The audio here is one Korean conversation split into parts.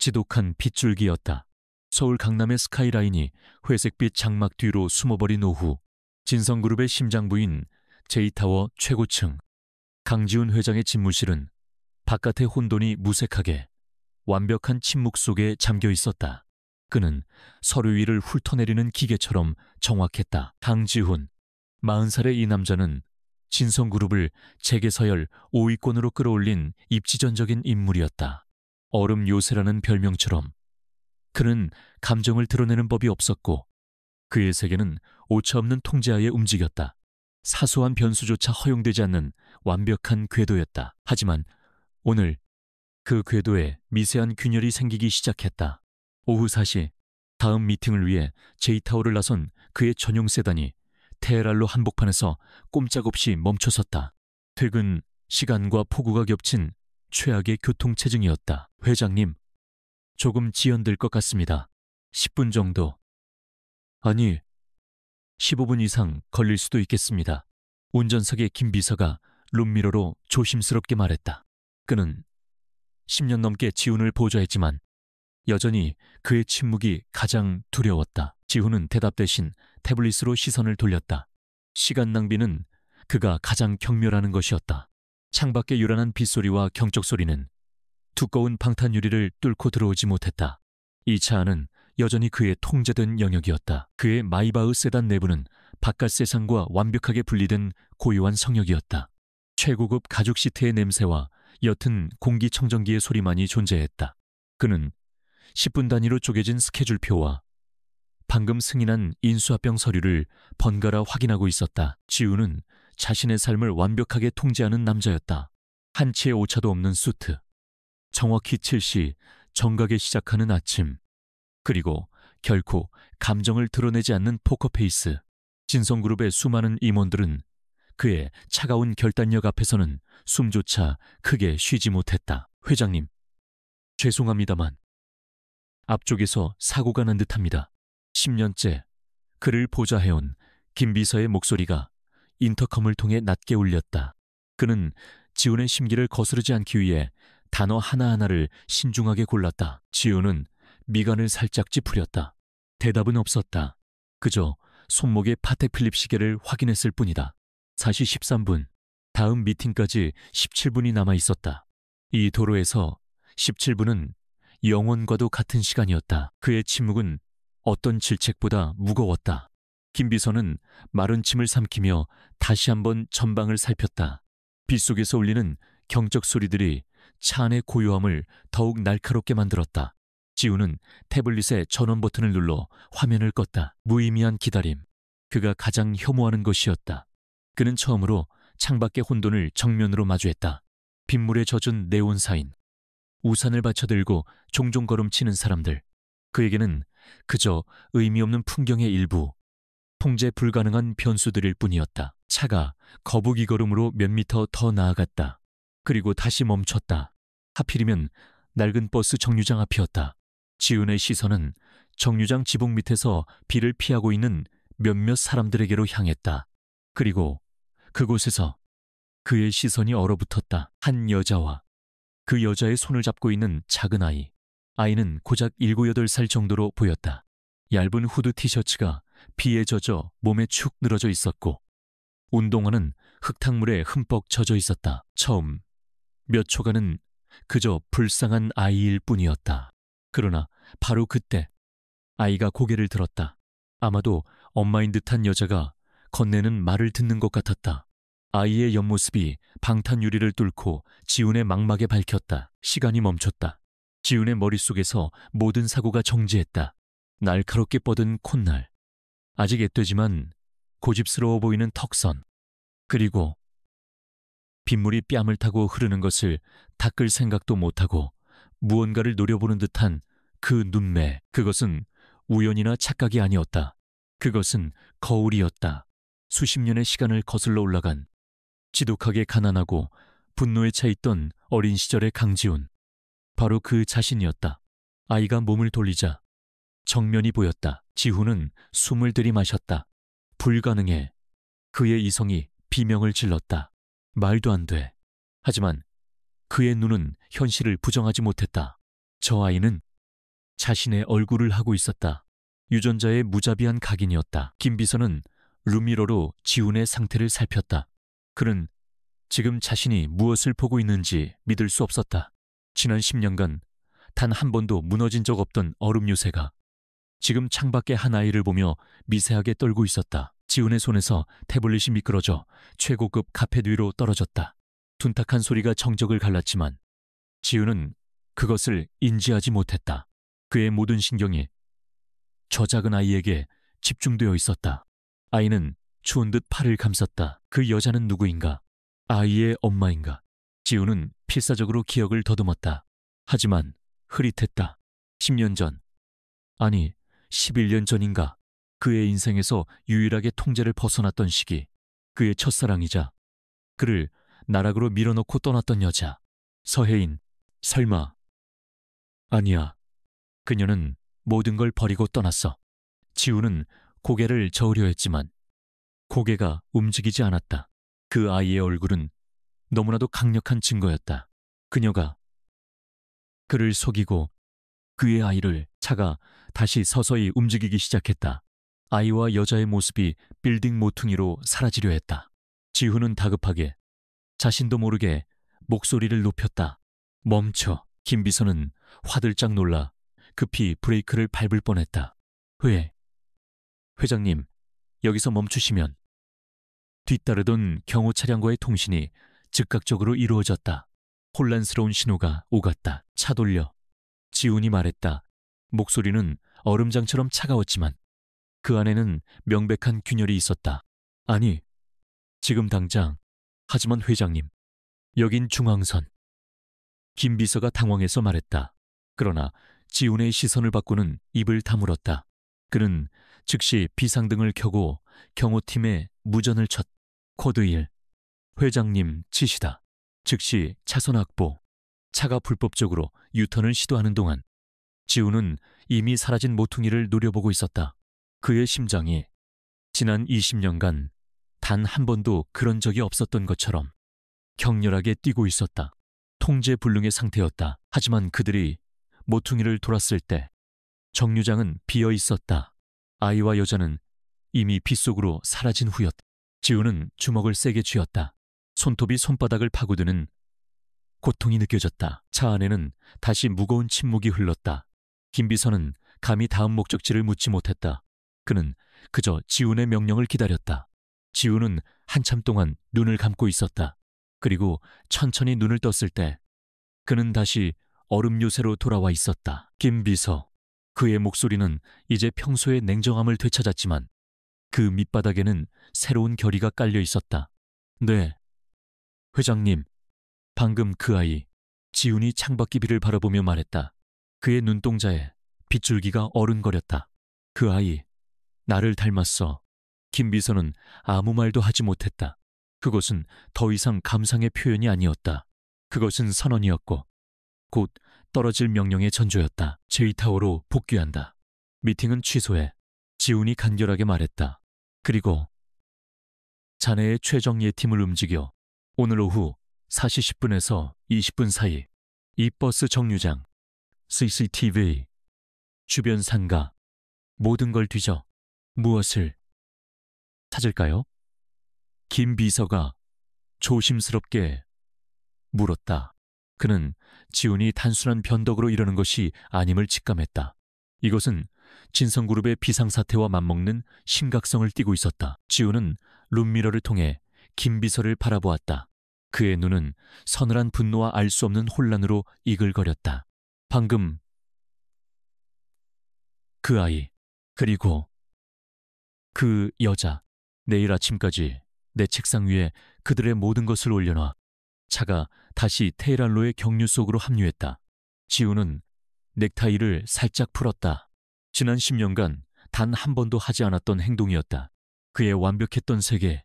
지독한 빗줄기였다. 서울 강남의 스카이라인이 회색빛 장막 뒤로 숨어버린 오후, 진성그룹의 심장부인 제이타워 최고층 강지훈 회장의 집무실은 바깥의 혼돈이 무색하게 완벽한 침묵 속에 잠겨 있었다. 그는 서류 위를 훑어내리는 기계처럼 정확했다. 강지훈, 40살의 이 남자는 진성그룹을 재계서열 5위권으로 끌어올린 입지전적인 인물이었다. 얼음 요새라는 별명처럼 그는 감정을 드러내는 법이 없었고 그의 세계는 오차없는 통제하에 움직였다. 사소한 변수조차 허용되지 않는 완벽한 궤도였다. 하지만 오늘 그 궤도에 미세한 균열이 생기기 시작했다. 오후 4시, 다음 미팅을 위해 제이타워를 나선 그의 전용 세단이 테헤란로 한복판에서 꼼짝없이 멈춰섰다. 퇴근 시간과 폭우가 겹친 최악의 교통체증이었다. 회장님, 조금 지연될 것 같습니다. 10분 정도. 아니, 15분 이상 걸릴 수도 있겠습니다. 운전석의 김 비서가 룸미러로 조심스럽게 말했다. 그는 10년 넘게 지훈을 보좌했지만 여전히 그의 침묵이 가장 두려웠다. 지훈은 대답 대신 태블릿으로 시선을 돌렸다. 시간 낭비는 그가 가장 경멸하는 것이었다. 창밖의 요란한 빗소리와 경적소리는 두꺼운 방탄 유리를 뚫고 들어오지 못했다. 이 차 안은 여전히 그의 통제된 영역이었다. 그의 마이바흐 세단 내부는 바깥 세상과 완벽하게 분리된 고요한 성역이었다. 최고급 가죽 시트의 냄새와 옅은 공기청정기의 소리만이 존재했다. 그는 10분 단위로 쪼개진 스케줄표와 방금 승인한 인수합병 서류를 번갈아 확인하고 있었다. 지훈은 자신의 삶을 완벽하게 통제하는 남자였다. 한치의 오차도 없는 수트, 정확히 7시 정각에 시작하는 아침, 그리고 결코 감정을 드러내지 않는 포커페이스. 진성그룹의 수많은 임원들은 그의 차가운 결단력 앞에서는 숨조차 크게 쉬지 못했다. 회장님, 죄송합니다만 앞쪽에서 사고가 난 듯합니다. 10년째 그를 보좌해온 김 비서의 목소리가 인터컴을 통해 낮게 울렸다. 그는 지훈의 심기를 거스르지 않기 위해 단어 하나하나를 신중하게 골랐다. 지훈은 미간을 살짝 찌푸렸다. 대답은 없었다. 그저 손목의 파테 필립 시계를 확인했을 뿐이다. 4시 13분, 다음 미팅까지 17분이 남아 있었다. 이 도로에서 17분은 영원과도 같은 시간이었다. 그의 침묵은 어떤 질책보다 무거웠다. 김 비서는 마른 침을 삼키며 다시 한번 전방을 살폈다. 빗속에서 울리는 경적 소리들이 차 안의 고요함을 더욱 날카롭게 만들었다. 지훈은 태블릿의 전원 버튼을 눌러 화면을 껐다. 무의미한 기다림. 그가 가장 혐오하는 것이었다. 그는 처음으로 창밖의 혼돈을 정면으로 마주했다. 빗물에 젖은 네온 사인, 우산을 받쳐들고 종종 걸음치는 사람들. 그에게는 그저 의미 없는 풍경의 일부, 통제 불가능한 변수들일 뿐이었다. 차가 거북이 걸음으로 몇 미터 더 나아갔다. 그리고 다시 멈췄다. 하필이면 낡은 버스 정류장 앞이었다. 지훈의 시선은 정류장 지붕 밑에서 비를 피하고 있는 몇몇 사람들에게로 향했다. 그리고 그곳에서 그의 시선이 얼어붙었다. 한 여자와 그 여자의 손을 잡고 있는 작은 아이. 아이는 고작 7, 8살 정도로 보였다. 얇은 후드 티셔츠가 비에 젖어 몸에 축 늘어져 있었고 운동화는 흙탕물에 흠뻑 젖어 있었다. 처음 몇 초간은 그저 불쌍한 아이일 뿐이었다. 그러나 바로 그때 아이가 고개를 들었다. 아마도 엄마인 듯한 여자가 건네는 말을 듣는 것 같았다. 아이의 옆모습이 방탄 유리를 뚫고 지훈의 망막에 밝혔다. 시간이 멈췄다. 지훈의 머릿속에서 모든 사고가 정지했다. 날카롭게 뻗은 콧날, 아직 앳되지만 고집스러워 보이는 턱선, 그리고 빗물이 뺨을 타고 흐르는 것을 닦을 생각도 못하고 무언가를 노려보는 듯한 그 눈매. 그것은 우연이나 착각이 아니었다. 그것은 거울이었다. 수십 년의 시간을 거슬러 올라간 지독하게 가난하고 분노에 차 있던 어린 시절의 강지훈. 바로 그 자신이었다. 아이가 몸을 돌리자 정면이 보였다. 지훈은 숨을 들이마셨다. 불가능해. 그의 이성이 비명을 질렀다. 말도 안 돼. 하지만 그의 눈은 현실을 부정하지 못했다. 저 아이는 자신의 얼굴을 하고 있었다. 유전자의 무자비한 각인이었다. 김 비서는 룸미러로 지훈의 상태를 살폈다. 그는 지금 자신이 무엇을 보고 있는지 믿을 수 없었다. 지난 10년간 단 한 번도 무너진 적 없던 얼음 요새가 지금 창밖의 한 아이를 보며 미세하게 떨고 있었다. 지훈의 손에서 태블릿이 미끄러져 최고급 카펫 위로 떨어졌다. 둔탁한 소리가 정적을 갈랐지만 지훈은 그것을 인지하지 못했다. 그의 모든 신경이 저 작은 아이에게 집중되어 있었다. 아이는 추운 듯 팔을 감쌌다. 그 여자는 누구인가? 아이의 엄마인가? 지훈은 필사적으로 기억을 더듬었다. 하지만 흐릿했다. 10년 전, 아니 11년 전인가 그의 인생에서 유일하게 통제를 벗어났던 시기, 그의 첫사랑이자 그를 나락으로 밀어넣고 떠났던 여자, 서혜인. 설마. 아니야. 그녀는 모든 걸 버리고 떠났어. 지훈은 고개를 저으려 했지만 고개가 움직이지 않았다. 그 아이의 얼굴은 너무나도 강력한 증거였다. 그녀가 그를 속이고 그의 아이를. 차가 다시 서서히 움직이기 시작했다. 아이와 여자의 모습이 빌딩 모퉁이로 사라지려 했다. 지훈은 다급하게 자신도 모르게 목소리를 높였다. 멈춰. 김 비서는 화들짝 놀라 급히 브레이크를 밟을 뻔했다. 회장님, 여기서 멈추시면. 뒤따르던 경호 차량과의 통신이 즉각적으로 이루어졌다. 혼란스러운 신호가 오갔다. 차 돌려. 지훈이 말했다. 목소리는 얼음장처럼 차가웠지만 그 안에는 명백한 균열이 있었다. 아니, 지금 당장. 하지만 회장님, 여긴 중앙선. 김 비서가 당황해서 말했다. 그러나 지훈의 시선을 받고는 입을 다물었다. 그는 즉시 비상등을 켜고 경호팀에 무전을 쳤. 코드 1. 회장님 지시다. 즉시 차선 확보. 차가 불법적으로 유턴을 시도하는 동안 지훈은 이미 사라진 모퉁이를 노려보고 있었다. 그의 심장이 지난 20년간 단 한 번도 그런 적이 없었던 것처럼 격렬하게 뛰고 있었다. 통제불능의 상태였다. 하지만 그들이 모퉁이를 돌았을 때 정류장은 비어 있었다. 아이와 여자는 이미 빗속으로 사라진 후였다. 지훈은 주먹을 세게 쥐었다. 손톱이 손바닥을 파고드는 고통이 느껴졌다. 차 안에는 다시 무거운 침묵이 흘렀다. 김 비서는 감히 다음 목적지를 묻지 못했다. 그는 그저 지훈의 명령을 기다렸다. 지훈은 한참 동안 눈을 감고 있었다. 그리고 천천히 눈을 떴을 때 그는 다시 얼음 요새로 돌아와 있었다. 김 비서. 그의 목소리는 이제 평소의 냉정함을 되찾았지만 그 밑바닥에는 새로운 결의가 깔려 있었다. 네. 회장님, 방금 그 아이. 지훈이 창밖 비를 바라보며 말했다. 그의 눈동자에 빗줄기가 어른거렸다. 그 아이, 나를 닮았어. 김 비서는 아무 말도 하지 못했다. 그것은 더 이상 감상의 표현이 아니었다. 그것은 선언이었고 곧 떨어질 명령의 전조였다. 제이타워로 복귀한다. 미팅은 취소해. 지훈이 간결하게 말했다. 그리고 자네의 최정 예팀을 움직여 오늘 오후 4시 10분에서 20분 사이 이 버스 정류장, CCTV, 주변 상가, 모든 걸 뒤져. 무엇을 찾을까요? 김 비서가 조심스럽게 물었다. 그는 지훈이 단순한 변덕으로 이러는 것이 아님을 직감했다. 이것은 진성그룹의 비상사태와 맞먹는 심각성을 띠고 있었다. 지훈은 룸미러를 통해 김 비서를 바라보았다. 그의 눈은 서늘한 분노와 알 수 없는 혼란으로 이글거렸다. 방금 그 아이, 그리고 그 여자, 내일 아침까지 내 책상 위에 그들의 모든 것을 올려놔. 차가 다시 테헤란로의 경류 속으로 합류했다. 지훈은 넥타이를 살짝 풀었다. 지난 10년간 단 한 번도 하지 않았던 행동이었다. 그의 완벽했던 세계,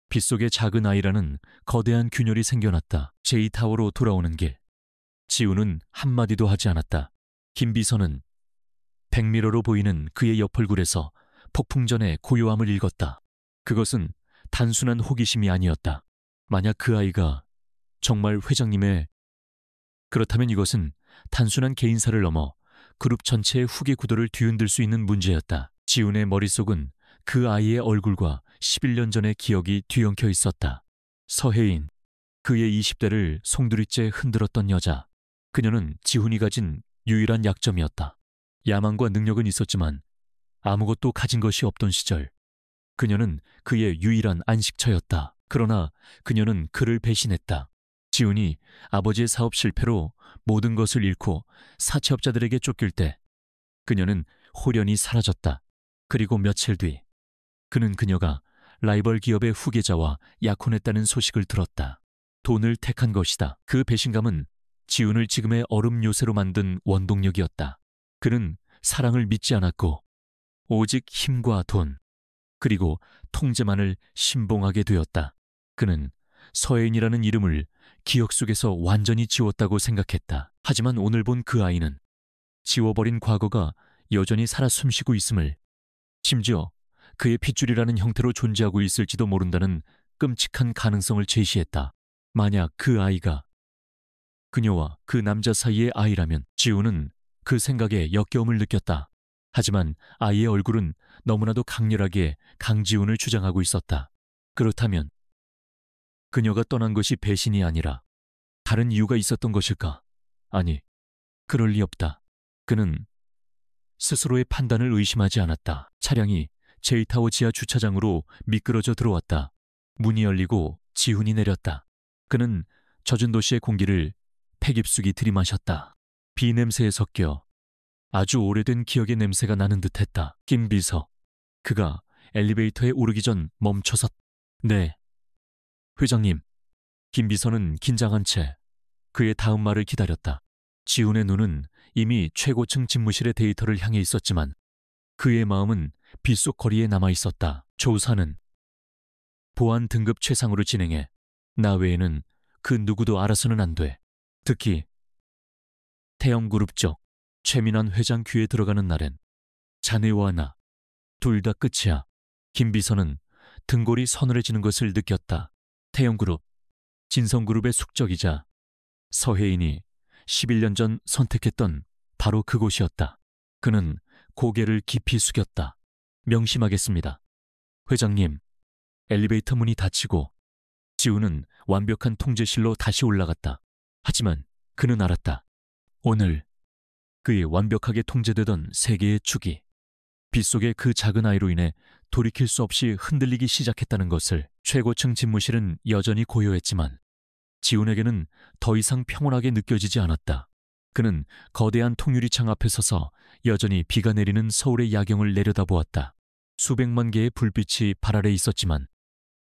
빗속의 작은 아이라는 거대한 균열이 생겨났다. 제이타워로 돌아오는 길. 지훈은 한마디도 하지 않았다. 김 비서는 백미러로 보이는 그의 옆얼굴에서 폭풍전의 고요함을 읽었다. 그것은 단순한 호기심이 아니었다. 만약 그 아이가 정말 회장님의... 그렇다면 이것은 단순한 개인사를 넘어 그룹 전체의 후계 구도를 뒤흔들 수 있는 문제였다. 지훈의 머릿속은 그 아이의 얼굴과 11년 전의 기억이 뒤엉켜 있었다. 서혜인, 그의 20대를 송두리째 흔들었던 여자. 그녀는 지훈이 가진 유일한 약점이었다. 야망과 능력은 있었지만 아무것도 가진 것이 없던 시절. 그녀는 그의 유일한 안식처였다. 그러나 그녀는 그를 배신했다. 지훈이 아버지의 사업 실패로 모든 것을 잃고 사채업자들에게 쫓길 때 그녀는 홀연히 사라졌다. 그리고 며칠 뒤 그는 그녀가 라이벌 기업의 후계자와 약혼했다는 소식을 들었다. 돈을 택한 것이다. 그 배신감은 지훈을 지금의 얼음 요새로 만든 원동력이었다. 그는 사랑을 믿지 않았고 오직 힘과 돈, 그리고 통제만을 신봉하게 되었다. 그는 서혜인이라는 이름을 기억 속에서 완전히 지웠다고 생각했다. 하지만 오늘 본 그 아이는 지워버린 과거가 여전히 살아 숨쉬고 있음을, 심지어 그의 핏줄이라는 형태로 존재하고 있을지도 모른다는 끔찍한 가능성을 제시했다. 만약 그 아이가 그녀와 그 남자 사이의 아이라면 지훈은 그 생각에 역겨움을 느꼈다. 하지만 아이의 얼굴은 너무나도 강렬하게 강지훈을 주장하고 있었다. 그렇다면 그녀가 떠난 것이 배신이 아니라 다른 이유가 있었던 것일까? 아니, 그럴 리 없다. 그는 스스로의 판단을 의심하지 않았다. 차량이 제이타워 지하 주차장으로 미끄러져 들어왔다. 문이 열리고 지훈이 내렸다. 그는 젖은 도시의 공기를 패깁숙이 들이마셨다. 비 냄새에 섞여 아주 오래된 기억의 냄새가 나는 듯했다. 김비서. 그가 엘리베이터에 오르기 전 멈춰섰. 네. 회장님. 김비서는 긴장한 채 그의 다음 말을 기다렸다. 지훈의 눈은 이미 최고층 집무실의 데이터를 향해 있었지만 그의 마음은 빗속 거리에 남아 있었다. 조사는 보안 등급 최상으로 진행해 나 외에는 그 누구도 알아서는 안 돼. 특히 태영그룹 쪽 최민환 회장 귀에 들어가는 날엔 자네와 나 둘 다 끝이야. 김비서는 등골이 서늘해지는 것을 느꼈다. 태영그룹, 진성그룹의 숙적이자 서혜인이 11년 전 선택했던 바로 그곳이었다. 그는 고개를 깊이 숙였다. 명심하겠습니다. 회장님. 엘리베이터 문이 닫히고 지훈은 완벽한 통제실로 다시 올라갔다. 하지만 그는 알았다. 오늘 그의 완벽하게 통제되던 세계의 축이 빗속의 그 작은 아이로 인해 돌이킬 수 없이 흔들리기 시작했다는 것을. 최고층 집무실은 여전히 고요했지만 지훈에게는 더 이상 평온하게 느껴지지 않았다. 그는 거대한 통유리창 앞에 서서 여전히 비가 내리는 서울의 야경을 내려다보았다. 수백만 개의 불빛이 발 아래 있었지만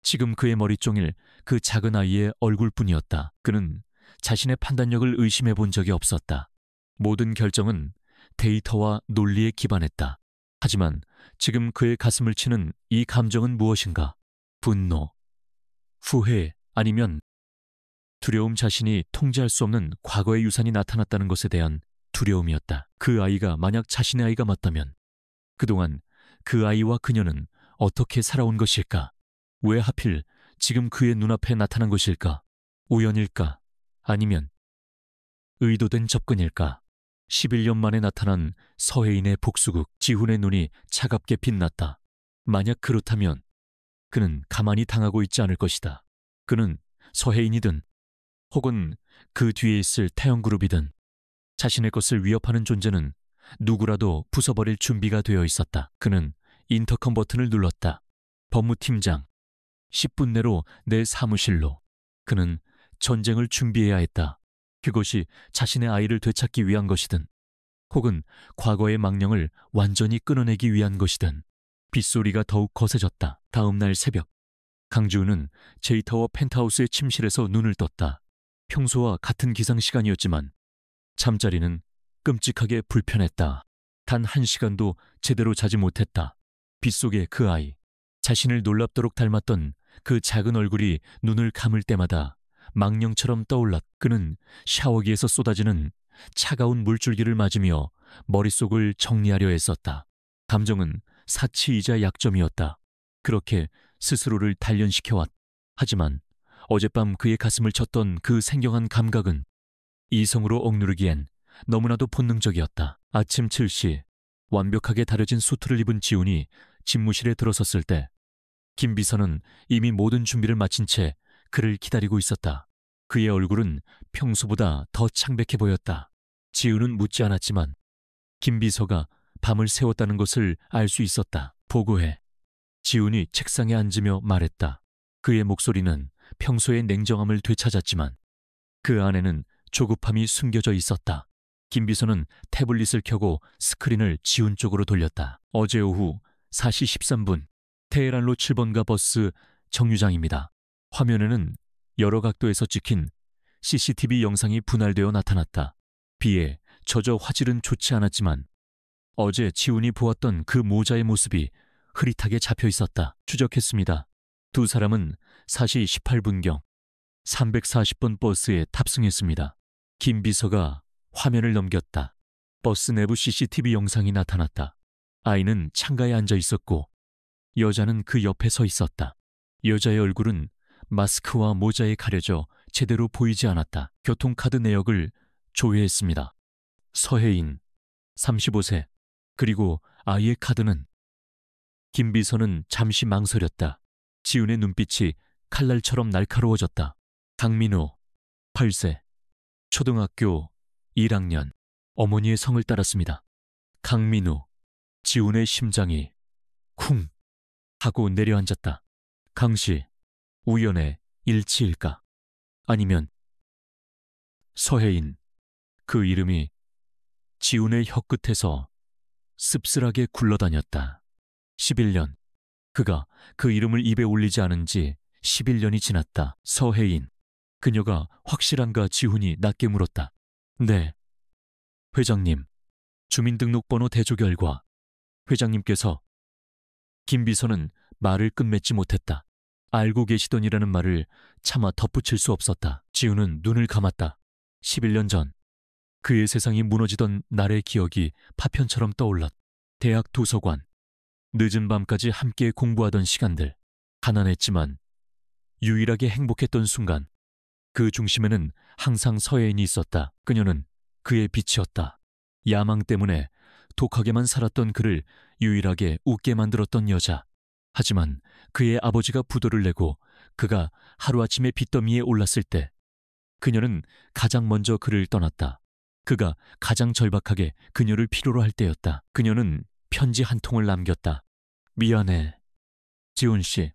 지금 그의 머릿종일 그 작은 아이의 얼굴뿐이었다. 그는 자신의 판단력을 의심해 본 적이 없었다. 모든 결정은 데이터와 논리에 기반했다. 하지만 지금 그의 가슴을 치는 이 감정은 무엇인가? 분노, 후회, 아니면 두려움. 자신이 통제할 수 없는 과거의 유산이 나타났다는 것에 대한 두려움이었다. 그 아이가 만약 자신의 아이가 맞다면 그동안 그 아이와 그녀는 어떻게 살아온 것일까? 왜 하필 지금 그의 눈앞에 나타난 것일까? 우연일까? 아니면 의도된 접근일까? 11년 만에 나타난 서혜인의 복수극. 지훈의 눈이 차갑게 빛났다. 만약 그렇다면 그는 가만히 당하고 있지 않을 것이다. 그는 서혜인이든 혹은 그 뒤에 있을 태영그룹이든 자신의 것을 위협하는 존재는 누구라도 부숴버릴 준비가 되어 있었다. 그는 인터컴 버튼을 눌렀다. 법무팀장, 10분 내로 내 사무실로. 그는 전쟁을 준비해야 했다. 그것이 자신의 아이를 되찾기 위한 것이든 혹은 과거의 망령을 완전히 끊어내기 위한 것이든. 빗소리가 더욱 거세졌다. 다음 날 새벽 강지훈은 제이타워 펜트하우스의 침실에서 눈을 떴다. 평소와 같은 기상 시간이었지만 잠자리는 끔찍하게 불편했다. 단 1시간도 제대로 자지 못했다. 빗속의 그 아이, 자신을 놀랍도록 닮았던 그 작은 얼굴이 눈을 감을 때마다 망령처럼 떠올랐. 그는 샤워기에서 쏟아지는 차가운 물줄기를 맞으며 머릿속을 정리하려 애썼다. 감정은 사치이자 약점이었다. 그렇게 스스로를 단련시켜왔. 하지만 어젯밤 그의 가슴을 쳤던 그 생경한 감각은 이성으로 억누르기엔 너무나도 본능적이었다. 아침 7시 완벽하게 다려진 수트를 입은 지훈이 집무실에 들어섰을 때 김비서는 이미 모든 준비를 마친 채 그를 기다리고 있었다. 그의 얼굴은 평소보다 더 창백해 보였다. 지훈은 묻지 않았지만 김비서가 밤을 새웠다는 것을 알 수 있었다. 보고해. 지훈이 책상에 앉으며 말했다. 그의 목소리는 평소의 냉정함을 되찾았지만 그 안에는 조급함이 숨겨져 있었다. 김비서는 태블릿을 켜고 스크린을 지훈 쪽으로 돌렸다. 어제 오후 4시 13분 테헤란로 7번가 버스 정류장입니다. 화면에는 여러 각도에서 찍힌 CCTV 영상이 분할되어 나타났다. 비에 젖어 화질은 좋지 않았지만 어제 지훈이 보았던 그 모자의 모습이 흐릿하게 잡혀 있었다. 추적했습니다. 두 사람은 4시 18분경 340번 버스에 탑승했습니다. 김 비서가 화면을 넘겼다. 버스 내부 CCTV 영상이 나타났다. 아이는 창가에 앉아 있었고 여자는 그 옆에 서 있었다. 여자의 얼굴은 마스크와 모자에 가려져 제대로 보이지 않았다. 교통카드 내역을 조회했습니다. 서혜인, 35세. 그리고 아이의 카드는. 김 비서는 잠시 망설였다. 지훈의 눈빛이 칼날처럼 날카로워졌다. 강민우, 8세. 초등학교 1학년. 어머니의 성을 따랐습니다. 강민우. 지훈의 심장이 쿵 하고 내려앉았다. 강씨, 우연의 일치일까? 아니면 서혜인. 그 이름이 지훈의 혀끝에서 씁쓸하게 굴러다녔다. 11년. 그가 그 이름을 입에 올리지 않은 지 11년이 지났다. 서혜인. 그녀가 확실한가 지훈이 낮게 물었다. 네. 회장님. 주민등록번호 대조 결과 회장님께서. 김 비서는 말을 끝맺지 못했다. 알고 계시더니라는 말을 차마 덧붙일 수 없었다. 지훈은 눈을 감았다. 11년 전 그의 세상이 무너지던 날의 기억이 파편처럼 떠올랐다. 대학 도서관. 늦은 밤까지 함께 공부하던 시간들. 가난했지만 유일하게 행복했던 순간. 그 중심에는 항상 서혜인이 있었다. 그녀는 그의 빛이었다. 야망 때문에 독하게만 살았던 그를 유일하게 웃게 만들었던 여자. 하지만 그의 아버지가 부도를 내고 그가 하루아침에 빚더미에 올랐을 때 그녀는 가장 먼저 그를 떠났다. 그가 가장 절박하게 그녀를 필요로 할 때였다. 그녀는 편지 한 통을 남겼다. 미안해. 지훈 씨,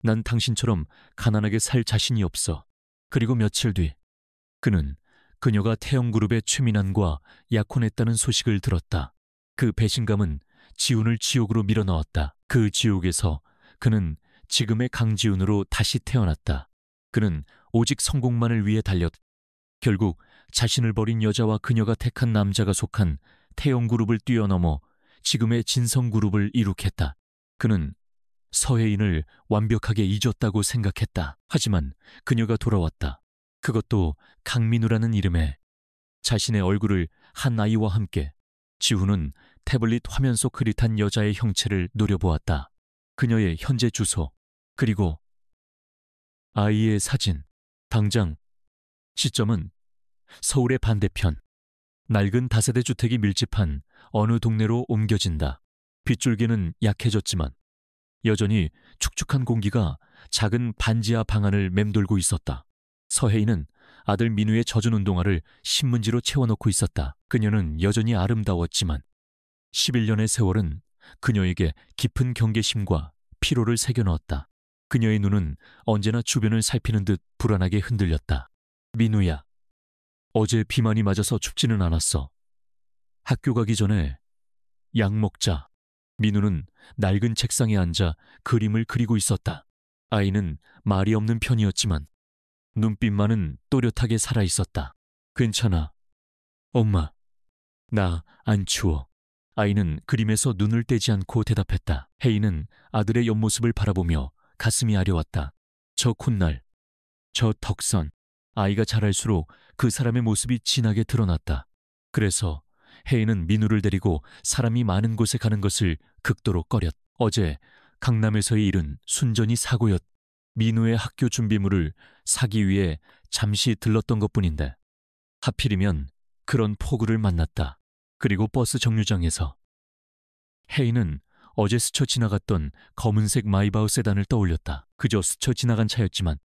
난 당신처럼 가난하게 살 자신이 없어. 그리고 며칠 뒤 그는 그녀가 태영그룹의 최민환과 약혼했다는 소식을 들었다. 그 배신감은 지훈을 지옥으로 밀어넣었다. 그 지옥에서 그는 지금의 강지훈으로 다시 태어났다. 그는 오직 성공만을 위해 달렸다. 결국 자신을 버린 여자와 그녀가 택한 남자가 속한 태영그룹을 뛰어넘어 지금의 진성그룹을 이룩했다. 그는 서혜인을 완벽하게 잊었다고 생각했다. 하지만 그녀가 돌아왔다. 그것도 강민우라는 이름에. 자신의 얼굴을 한 아이와 함께. 지훈은 태블릿 화면 속 흐릿한 여자의 형체를 노려보았다. 그녀의 현재 주소, 그리고 아이의 사진. 당장 시점은 서울의 반대편. 낡은 다세대 주택이 밀집한 어느 동네로 옮겨진다. 빗줄기는 약해졌지만 여전히 축축한 공기가 작은 반지하 방안을 맴돌고 있었다. 서혜인은 아들 민우의 젖은 운동화를 신문지로 채워넣고 있었다. 그녀는 여전히 아름다웠지만 11년의 세월은 그녀에게 깊은 경계심과 피로를 새겨넣었다. 그녀의 눈은 언제나 주변을 살피는 듯 불안하게 흔들렸다. 민우야, 어제 비 많이 맞아서 춥지는 않았어. 학교 가기 전에 약 먹자. 민우는 낡은 책상에 앉아 그림을 그리고 있었다. 아이는 말이 없는 편이었지만 눈빛만은 또렷하게 살아있었다. 괜찮아. 엄마, 나 안 추워. 아이는 그림에서 눈을 떼지 않고 대답했다. 혜인은 아들의 옆모습을 바라보며 가슴이 아려왔다. 저 콧날, 저 턱선. 아이가 자랄수록 그 사람의 모습이 진하게 드러났다. 그래서 혜인은 민우를 데리고 사람이 많은 곳에 가는 것을 극도로 꺼렸다. 어제 강남에서의 일은 순전히 사고였다. 민우의 학교 준비물을 사기 위해 잠시 들렀던 것뿐인데 하필이면 그런 폭우를 만났다. 그리고 버스 정류장에서 혜인은 어제 스쳐 지나갔던 검은색 마이바흐 세단을 떠올렸다. 그저 스쳐 지나간 차였지만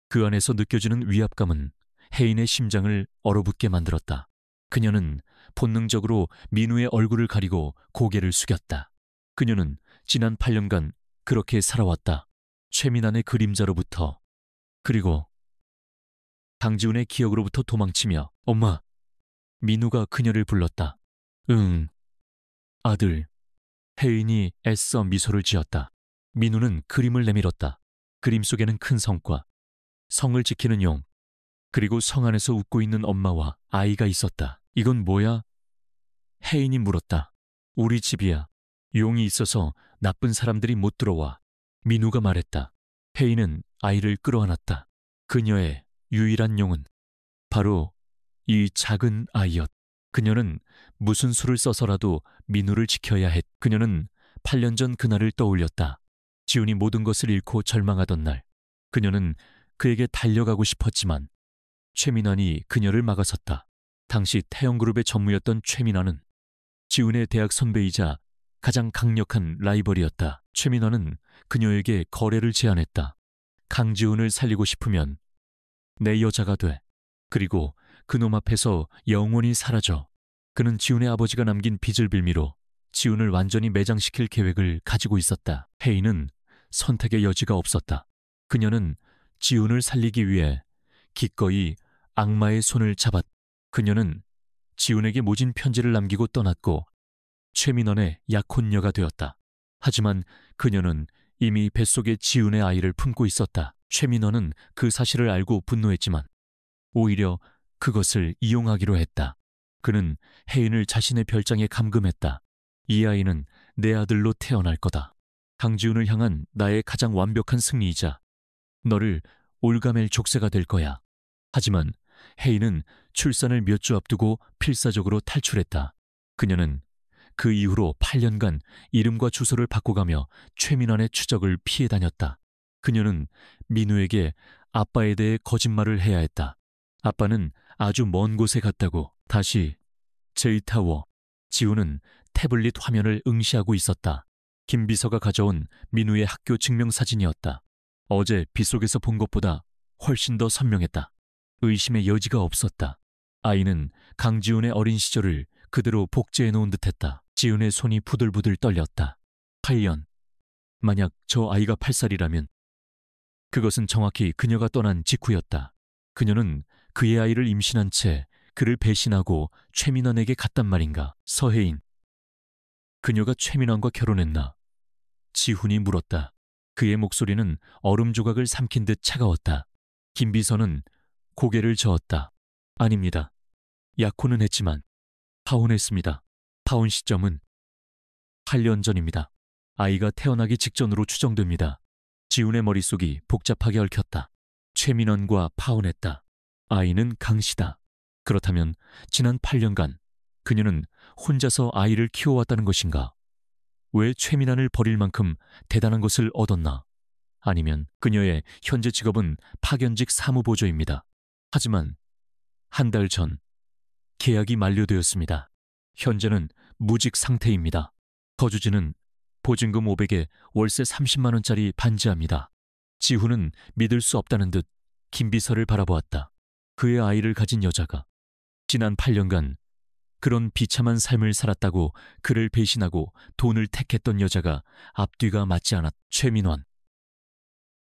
그 안에서 느껴지는 위압감은 혜인의 심장을 얼어붙게 만들었다. 그녀는 본능적으로 민우의 얼굴을 가리고 고개를 숙였다. 그녀는 지난 8년간 그렇게 살아왔다. 최민환의 그림자로부터, 그리고 강지훈의 기억으로부터 도망치며. 엄마! 민우가 그녀를 불렀다. 응, 아들. 혜인이 애써 미소를 지었다. 민우는 그림을 내밀었다. 그림 속에는 큰 성과, 성을 지키는 용, 그리고 성 안에서 웃고 있는 엄마와 아이가 있었다. 이건 뭐야? 혜인이 물었다. 우리 집이야. 용이 있어서 나쁜 사람들이 못 들어와. 민우가 말했다. 혜인은 아이를 끌어안았다. 그녀의 유일한 용은 바로 이 작은 아이였다. 그녀는 무슨 수를 써서라도 민우를 지켜야 했. 그녀는 8년 전 그날을 떠올렸다. 지훈이 모든 것을 잃고 절망하던 날. 그녀는 그에게 달려가고 싶었지만 최민환이 그녀를 막아섰다. 당시 태영그룹의 전무였던 최민환은 지훈의 대학 선배이자 가장 강력한 라이벌이었다. 최민환은 그녀에게 거래를 제안했다. 강지훈을 살리고 싶으면 내 여자가 돼. 그리고 그놈 앞에서 영원히 사라져. 그는 지훈의 아버지가 남긴 빚을 빌미로 지훈을 완전히 매장시킬 계획을 가지고 있었다. 혜인은 선택의 여지가 없었다. 그녀는 지훈을 살리기 위해 기꺼이 악마의 손을 잡았. 그녀는 지훈에게 모진 편지를 남기고 떠났고 최민원의 약혼녀가 되었다. 하지만 그녀는 이미 뱃속에 지훈의 아이를 품고 있었다. 최민원은 그 사실을 알고 분노했지만 오히려 그것을 이용하기로 했다. 그는 혜인을 자신의 별장에 감금했다. 이 아이는 내 아들로 태어날 거다. 강지훈을 향한 나의 가장 완벽한 승리이자 너를 올가맬 족쇄가 될 거야. 하지만 혜인은 출산을 몇 주 앞두고 필사적으로 탈출했다. 그녀는 그 이후로 8년간 이름과 주소를 바꿔가며 최민환의 추적을 피해 다녔다. 그녀는 민우에게 아빠에 대해 거짓말을 해야 했다. 아빠는 아주 먼 곳에 갔다고. 다시 제이타워. 지훈은 태블릿 화면을 응시하고 있었다. 김 비서가 가져온 민우의 학교 증명사진이었다. 어제 빗속에서 본 것보다 훨씬 더 선명했다. 의심의 여지가 없었다. 아이는 강지훈의 어린 시절을 그대로 복제해 놓은 듯했다. 지훈의 손이 부들부들 떨렸다. 8년. 만약 저 아이가 8살이라면 그것은 정확히 그녀가 떠난 직후였다. 그녀는 그의 아이를 임신한 채 그를 배신하고 최민환에게 갔단 말인가. 서혜인. 그녀가 최민환과 결혼했나? 지훈이 물었다. 그의 목소리는 얼음 조각을 삼킨 듯 차가웠다. 김 비서는 고개를 저었다. 아닙니다. 약혼은 했지만 파혼했습니다. 파혼 시점은 8년 전입니다. 아이가 태어나기 직전으로 추정됩니다. 지훈의 머릿속이 복잡하게 얽혔다. 최민원과 파혼했다. 아이는 강씨다. 그렇다면 지난 8년간 그녀는 혼자서 아이를 키워왔다는 것인가? 왜 최민환을 버릴 만큼 대단한 것을 얻었나? 아니면 그녀의 현재 직업은 파견직 사무보조입니다. 하지만 한 달 전 계약이 만료되었습니다. 현재는 무직 상태입니다. 거주지는 보증금 500에 월세 30만 원짜리 반지하입니다. 지훈은 믿을 수 없다는 듯 김 비서를 바라보았다. 그의 아이를 가진 여자가 지난 8년간 그런 비참한 삶을 살았다고 그를 배신하고 돈을 택했던 여자가 앞뒤가 맞지 않았. 최민환.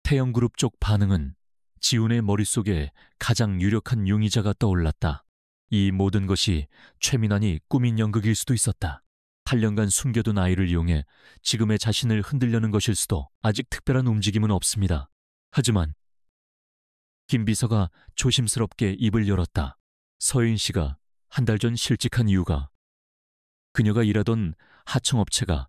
태영그룹 쪽 반응은 지훈의 머릿속에 가장 유력한 용의자가 떠올랐다. 이 모든 것이 최민환이 꾸민 연극일 수도 있었다. 8년간 숨겨둔 아이를 이용해 지금의 자신을 흔들려는 것일 수도. 아직 특별한 움직임은 없습니다. 하지만 김 비서가 조심스럽게 입을 열었다. 서인 씨가 한 달 전 실직한 이유가 그녀가 일하던 하청업체가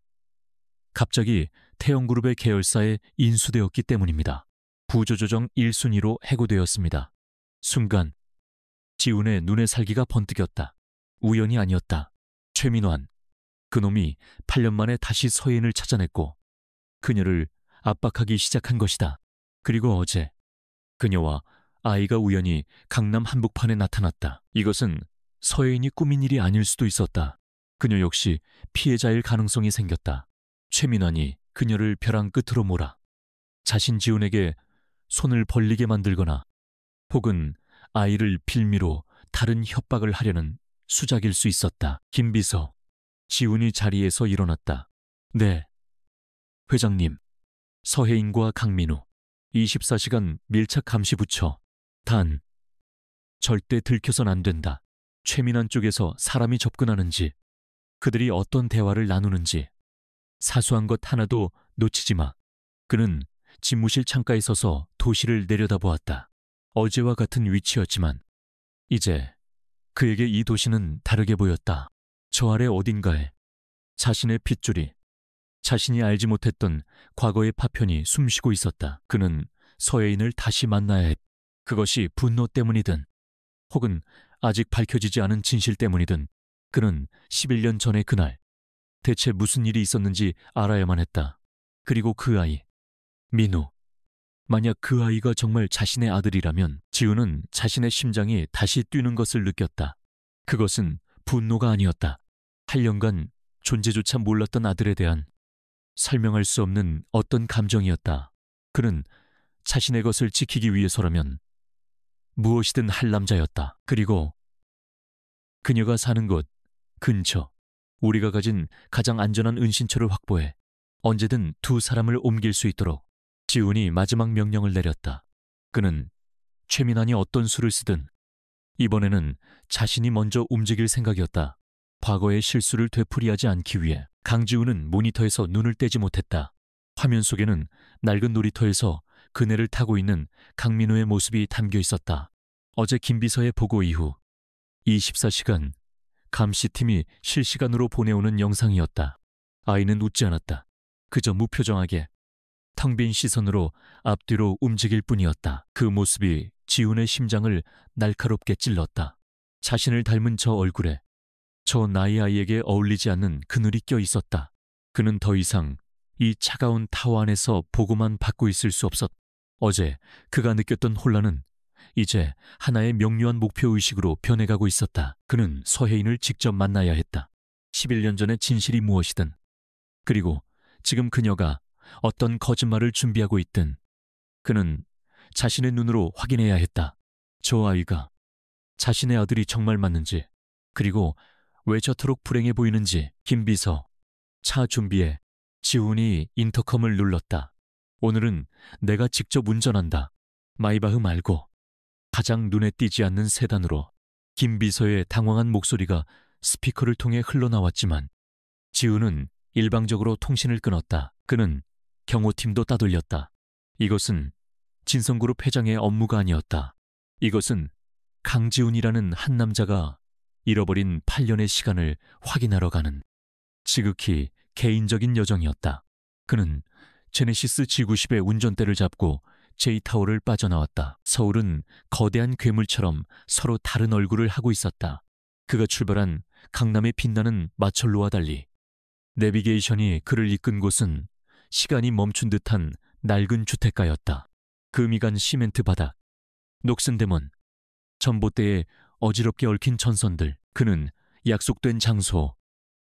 갑자기 태영그룹의 계열사에 인수되었기 때문입니다. 구조조정 1순위로 해고되었습니다. 순간 지훈의 눈에 살기가 번뜩였다. 우연이 아니었다. 최민환. 그놈이 8년 만에 다시 서인을 찾아냈고 그녀를 압박하기 시작한 것이다. 그리고 어제 그녀와 아이가 우연히 강남 한복판에 나타났다. 이것은 서예인이 꾸민 일이 아닐 수도 있었다. 그녀 역시 피해자일 가능성이 생겼다. 최민환이 그녀를 벼랑 끝으로 몰아 자신 지훈에게 손을 벌리게 만들거나 혹은 아이를 빌미로 다른 협박을 하려는 수작일 수 있었다. 김비서, 지훈이 자리에서 일어났다. 네, 회장님. 서혜인과 강민우, 24시간 밀착 감시 부처. 단, 절대 들켜선 안 된다. 최민환 쪽에서 사람이 접근하는지, 그들이 어떤 대화를 나누는지, 사소한 것 하나도 놓치지 마. 그는 집무실 창가에 서서 도시를 내려다보았다. 어제와 같은 위치였지만 이제 그에게 이 도시는 다르게 보였다. 저 아래 어딘가에 자신의 핏줄이, 자신이 알지 못했던 과거의 파편이 숨쉬고 있었다. 그는 서예인을 다시 만나야 했다. 그것이 분노 때문이든 혹은 아직 밝혀지지 않은 진실 때문이든 그는 11년 전의 그날 대체 무슨 일이 있었는지 알아야만 했다. 그리고 그 아이, 민우. 만약 그 아이가 정말 자신의 아들이라면 지우는 자신의 심장이 다시 뛰는 것을 느꼈다. 그것은 분노가 아니었다. 8년간 존재조차 몰랐던 아들에 대한 설명할 수 없는 어떤 감정이었다. 그는 자신의 것을 지키기 위해서라면 무엇이든 할 남자였다. 그리고 그녀가 사는 곳 근처, 우리가 가진 가장 안전한 은신처를 확보해 언제든 두 사람을 옮길 수 있도록 지훈이 마지막 명령을 내렸다. 그는 최민환이 어떤 수를 쓰든 이번에는 자신이 먼저 움직일 생각이었다. 과거의 실수를 되풀이하지 않기 위해 강지훈은 모니터에서 눈을 떼지 못했다. 화면 속에는 낡은 놀이터에서 그네를 타고 있는 강민우의 모습이 담겨 있었다. 어제 김비서의 보고 이후 24시간 감시팀이 실시간으로 보내오는 영상이었다. 아이는 웃지 않았다. 그저 무표정하게 텅 빈 시선으로 앞뒤로 움직일 뿐이었다. 그 모습이 지훈의 심장을 날카롭게 찔렀다. 자신을 닮은 저 얼굴에 저 나이 아이에게 어울리지 않는 그늘이 껴 있었다. 그는 더 이상 이 차가운 타워 안에서 보고만 받고 있을 수 없었다. 어제 그가 느꼈던 혼란은 이제 하나의 명료한 목표의식으로 변해가고 있었다. 그는 서혜인을 직접 만나야 했다. 11년 전의 진실이 무엇이든, 그리고 지금 그녀가 어떤 거짓말을 준비하고 있든 그는 자신의 눈으로 확인해야 했다. 저 아이가 자신의 아들이 정말 맞는지, 그리고 왜 저토록 불행해 보이는지. 김비서, 차 준비해. 지훈이 인터컴을 눌렀다. 오늘은 내가 직접 운전한다. 마이바흐 말고. 가장 눈에 띄지 않는 세단으로 김비서의 당황한 목소리가 스피커를 통해 흘러나왔지만 지훈은 일방적으로 통신을 끊었다. 그는 경호팀도 따돌렸다. 이것은 진성그룹 회장의 업무가 아니었다. 이것은 강지훈이라는 한 남자가 잃어버린 8년의 시간을 확인하러 가는 지극히 개인적인 여정이었다. 그는 제네시스 G90의 운전대를 잡고 J타워를 빠져나왔다. 서울은 거대한 괴물처럼 서로 다른 얼굴을 하고 있었다. 그가 출발한 강남의 빛나는 마철로와 달리 내비게이션이 그를 이끈 곳은 시간이 멈춘 듯한 낡은 주택가였다. 금이 간 시멘트 바닥, 녹슨 대문, 전봇대에 어지럽게 얽힌 전선들. 그는 약속된 장소,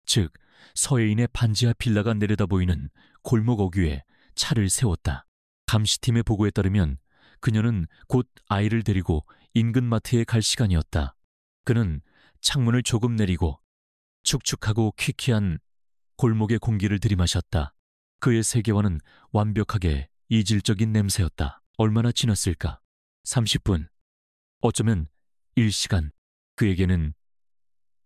즉 서예인의 반지하 빌라가 내려다 보이는 골목 어귀에 차를 세웠다. 감시팀의 보고에 따르면 그녀는 곧 아이를 데리고 인근 마트에 갈 시간이었다. 그는 창문을 조금 내리고 축축하고 퀴퀴한 골목의 공기를 들이마셨다. 그의 세계와는 완벽하게 이질적인 냄새였다. 얼마나 지났을까? 30분, 어쩌면 1시간. 그에게는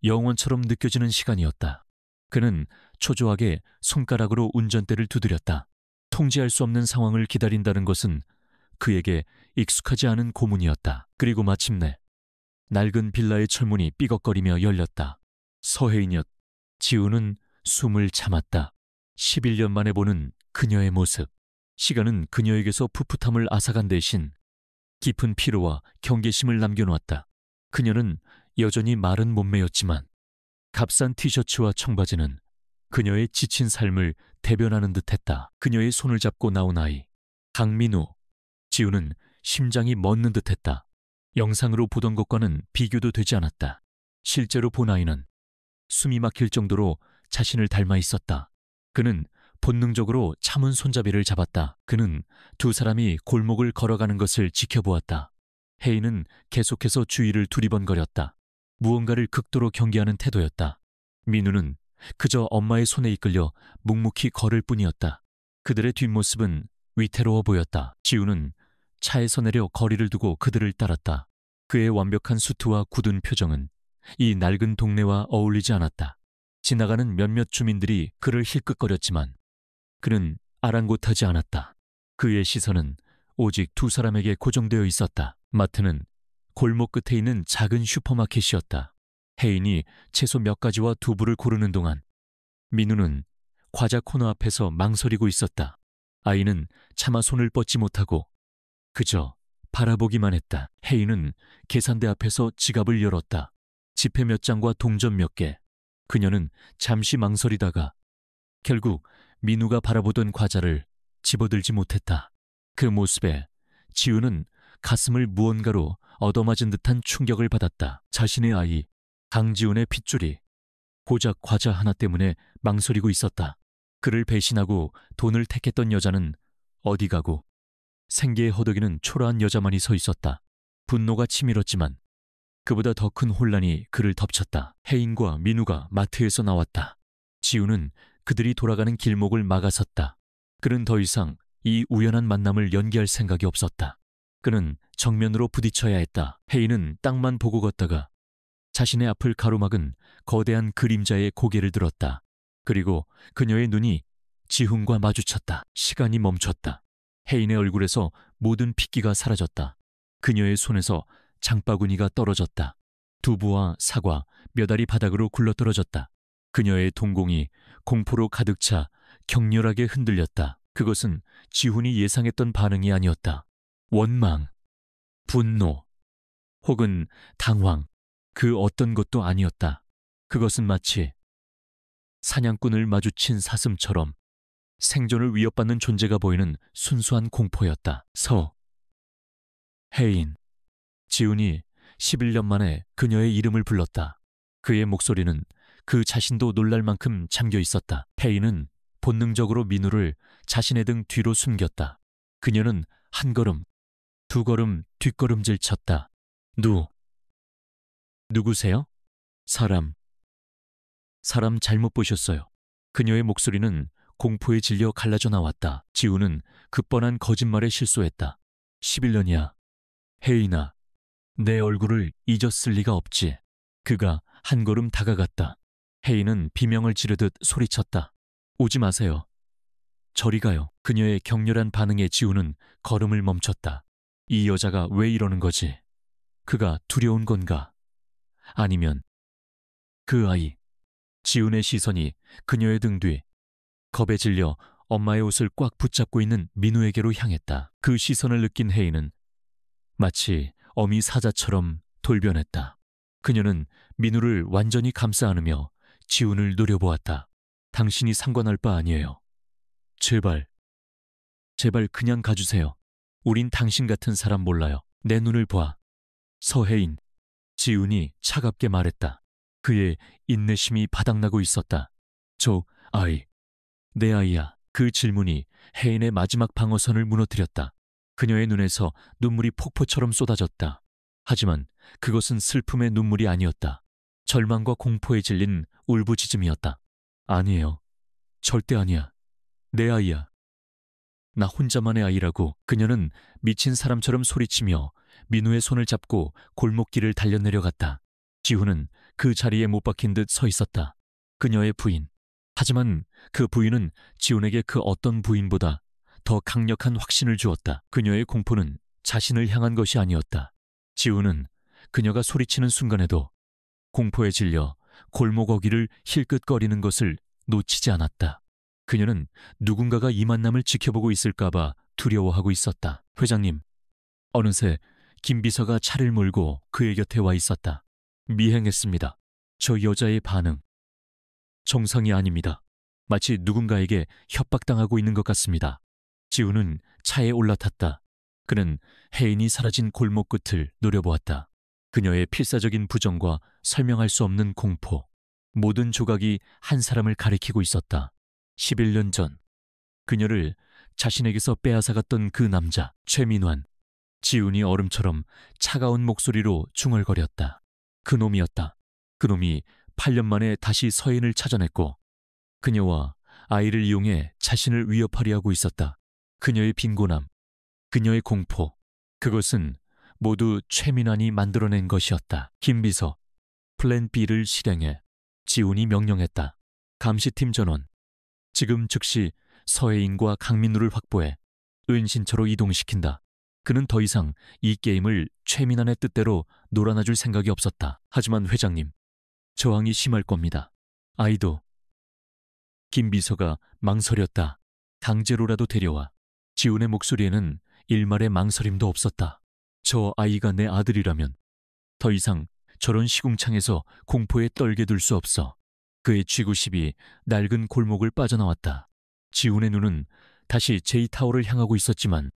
영원처럼 느껴지는 시간이었다. 그는 초조하게 손가락으로 운전대를 두드렸다. 통제할 수 없는 상황을 기다린다는 것은 그에게 익숙하지 않은 고문이었다. 그리고 마침내 낡은 빌라의 철문이 삐걱거리며 열렸다. 서혜인이었. 지우는 숨을 참았다. 11년 만에 보는 그녀의 모습. 시간은 그녀에게서 풋풋함을 앗아간 대신 깊은 피로와 경계심을 남겨놓았다. 그녀는 여전히 마른 몸매였지만 값싼 티셔츠와 청바지는 그녀의 지친 삶을 대변하는 듯했다. 그녀의 손을 잡고 나온 아이, 강민우. 지우는 심장이 멎는 듯했다. 영상으로 보던 것과는 비교도 되지 않았다. 실제로 본 아이는 숨이 막힐 정도로 자신을 닮아 있었다. 그는 본능적으로 차문 손잡이를 잡았다. 그는 두 사람이 골목을 걸어가는 것을 지켜보았다. 혜인은 계속해서 주위를 두리번거렸다. 무언가를 극도로 경계하는 태도였다. 민우는 그저 엄마의 손에 이끌려 묵묵히 걸을 뿐이었다. 그들의 뒷모습은 위태로워 보였다. 지우는 차에서 내려 거리를 두고 그들을 따랐다. 그의 완벽한 수트와 굳은 표정은 이 낡은 동네와 어울리지 않았다. 지나가는 몇몇 주민들이 그를 힐끗거렸지만 그는 아랑곳하지 않았다. 그의 시선은 오직 두 사람에게 고정되어 있었다. 마트는 골목 끝에 있는 작은 슈퍼마켓이었다. 혜인이 채소 몇 가지와 두부를 고르는 동안 민우는 과자 코너 앞에서 망설이고 있었다. 아이는 차마 손을 뻗지 못하고 그저 바라보기만 했다. 혜인은 계산대 앞에서 지갑을 열었다. 지폐 몇 장과 동전 몇 개. 그녀는 잠시 망설이다가 결국 민우가 바라보던 과자를 집어들지 못했다. 그 모습에 지우는 가슴을 무언가로 얻어맞은 듯한 충격을 받았다. 자신의 아이 강지훈의 핏줄이 고작 과자 하나 때문에 망설이고 있었다. 그를 배신하고 돈을 택했던 여자는 어디 가고 생계에 허덕이는 초라한 여자만이 서 있었다. 분노가 치밀었지만 그보다 더 큰 혼란이 그를 덮쳤다. 혜인과 민우가 마트에서 나왔다. 지우는 그들이 돌아가는 길목을 막아섰다. 그는 더 이상 이 우연한 만남을 연기할 생각이 없었다. 그는 정면으로 부딪혀야 했다. 혜인은 땅만 보고 걷다가 자신의 앞을 가로막은 거대한 그림자의 고개를 들었다. 그리고 그녀의 눈이 지훈과 마주쳤다. 시간이 멈췄다. 혜인의 얼굴에서 모든 핏기가 사라졌다. 그녀의 손에서 장바구니가 떨어졌다. 두부와 사과, 몇 알이 바닥으로 굴러떨어졌다. 그녀의 동공이 공포로 가득 차 격렬하게 흔들렸다. 그것은 지훈이 예상했던 반응이 아니었다. 원망, 분노, 혹은 당황, 그 어떤 것도 아니었다. 그것은 마치 사냥꾼을 마주친 사슴처럼 생존을 위협받는 존재가 보이는 순수한 공포였다. 혜인. 지훈이 11년 만에 그녀의 이름을 불렀다. 그의 목소리는 그 자신도 놀랄 만큼 잠겨 있었다. 혜인은 본능적으로 민우를 자신의 등 뒤로 숨겼다. 그녀는 한 걸음, 두 걸음 뒷걸음질 쳤다. 누구세요? 사람 잘못 보셨어요. 그녀의 목소리는 공포에 질려 갈라져 나왔다. 지우는 급뻔한 거짓말에 실소했다. 11년이야. 혜인아, 내 얼굴을 잊었을 리가 없지. 그가 한 걸음 다가갔다. 혜인은 비명을 지르듯 소리쳤다. 오지 마세요. 저리 가요. 그녀의 격렬한 반응에 지우는 걸음을 멈췄다. 이 여자가 왜 이러는 거지? 그가 두려운 건가? 아니면 그 아이. 지훈의 시선이 그녀의 등 뒤, 겁에 질려 엄마의 옷을 꽉 붙잡고 있는 민우에게로 향했다. 그 시선을 느낀 혜인은 마치 어미 사자처럼 돌변했다. 그녀는 민우를 완전히 감싸 안으며 지훈을 노려보았다. 당신이 상관할 바 아니에요. 제발 그냥 가주세요. 우린 당신 같은 사람 몰라요. 내 눈을 봐. 서혜인. 지훈이 차갑게 말했다. 그의 인내심이 바닥나고 있었다. 저 아이, 내 아이야. 그 질문이 혜인의 마지막 방어선을 무너뜨렸다. 그녀의 눈에서 눈물이 폭포처럼 쏟아졌다. 하지만 그것은 슬픔의 눈물이 아니었다. 절망과 공포에 질린 울부짖음이었다. 아니에요. 절대 아니야. 내 아이야. 나 혼자만의 아이라고. 그녀는 미친 사람처럼 소리치며 민우의 손을 잡고 골목길을 달려내려갔다. 지훈은 그 자리에 못 박힌 듯 서 있었다. 그녀의 부인. 하지만 그 부인은 지훈에게 그 어떤 부인보다 더 강력한 확신을 주었다. 그녀의 공포는 자신을 향한 것이 아니었다. 지훈은 그녀가 소리치는 순간에도 공포에 질려 골목 어귀를 힐끗거리는 것을 놓치지 않았다. 그녀는 누군가가 이 만남을 지켜보고 있을까봐 두려워하고 있었다. 회장님. 어느새 김 비서가 차를 몰고 그의 곁에 와 있었다. 미행했습니다. 저 여자의 반응. 정상이 아닙니다. 마치 누군가에게 협박당하고 있는 것 같습니다. 지훈은 차에 올라탔다. 그는 혜인이 사라진 골목 끝을 노려보았다. 그녀의 필사적인 부정과 설명할 수 없는 공포. 모든 조각이 한 사람을 가리키고 있었다. 11년 전 그녀를 자신에게서 빼앗아갔던 그 남자 최민환. 지훈이 얼음처럼 차가운 목소리로 중얼거렸다. 그놈이었다. 그놈이 8년 만에 다시 서인을 찾아냈고 그녀와 아이를 이용해 자신을 위협하려 하고 있었다. 그녀의 빈곤함, 그녀의 공포, 그것은 모두 최민환이 만들어낸 것이었다. 김비서, 플랜 B를 실행해. 지훈이 명령했다. 감시팀 전원, 지금 즉시 서혜인과 강민우를 확보해 은신처로 이동시킨다. 그는 더 이상 이 게임을 최민환의 뜻대로 놀아나줄 생각이 없었다. 하지만 회장님, 저항이 심할 겁니다. 아이도. 김비서가 망설였다. 강제로라도 데려와. 지훈의 목소리에는 일말의 망설임도 없었다. 저 아이가 내 아들이라면 더 이상 저런 시궁창에서 공포에 떨게 둘 수 없어. 그의 쥐구십이 낡은 골목을 빠져나왔다. 지훈의 눈은 다시 제이타워를 향하고 있었지만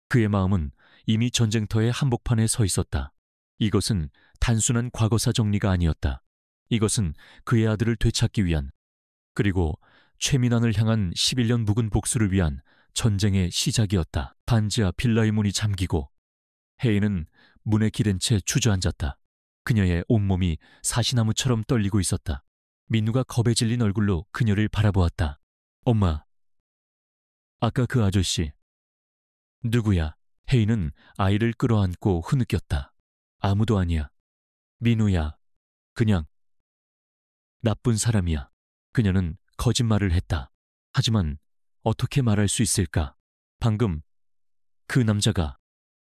그의 마음은 이미 전쟁터의 한복판에 서 있었다. 이것은 단순한 과거사 정리가 아니었다. 이것은 그의 아들을 되찾기 위한, 그리고 최민환을 향한 11년 묵은 복수를 위한 전쟁의 시작이었다. 반지하 빌라의 문이 잠기고 혜인은 문에 기댄 채 주저앉았다. 그녀의 온몸이 사시나무처럼 떨리고 있었다. 민우가 겁에 질린 얼굴로 그녀를 바라보았다. 엄마, 아까 그 아저씨 누구야? 혜인은 아이를 끌어안고 흐느꼈다. 아무도 아니야. 민우야. 그냥 나쁜 사람이야. 그녀는 거짓말을 했다. 하지만 어떻게 말할 수 있을까? 방금 그 남자가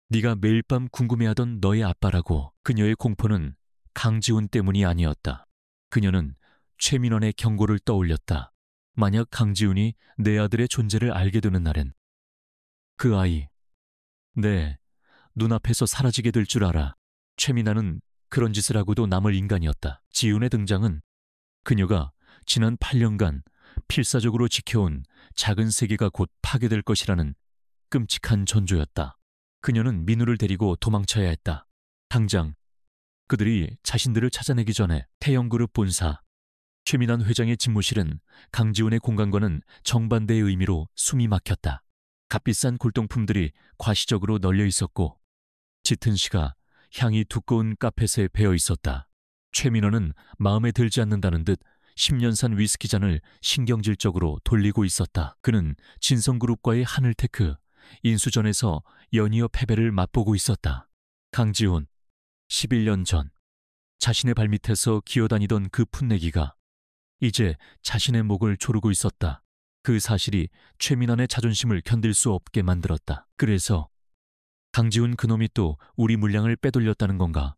네가 매일 밤 궁금해하던 너의 아빠라고. 그녀의 공포는 강지훈 때문이 아니었다. 그녀는 최민원의 경고를 떠올렸다. 만약 강지훈이 내 아들의 존재를 알게 되는 날엔 그 아이, 내 눈앞에서 사라지게 될 줄 알아. 최민아는 그런 짓을 하고도 남을 인간이었다. 지훈의 등장은 그녀가 지난 8년간 필사적으로 지켜온 작은 세계가 곧 파괴될 것이라는 끔찍한 전조였다. 그녀는 민우를 데리고 도망쳐야 했다. 당장 그들이 자신들을 찾아내기 전에. 태영그룹 본사, 최민환 회장의 집무실은 강지훈의 공간과는 정반대의 의미로 숨이 막혔다. 값비싼 골동품들이 과시적으로 널려 있었고 짙은 시가 향이 두꺼운 카펫에 배어 있었다. 최민원은 마음에 들지 않는다는 듯 10년산 위스키 잔을 신경질적으로 돌리고 있었다. 그는 진성그룹과의 하늘테크, 인수전에서 연이어 패배를 맛보고 있었다. 강지훈, 11년 전 자신의 발밑에서 기어다니던 그 풋내기가 이제 자신의 목을 조르고 있었다. 그 사실이 최민환의 자존심을 견딜 수 없게 만들었다. 그래서 강지훈 그놈이 또 우리 물량을 빼돌렸다는 건가?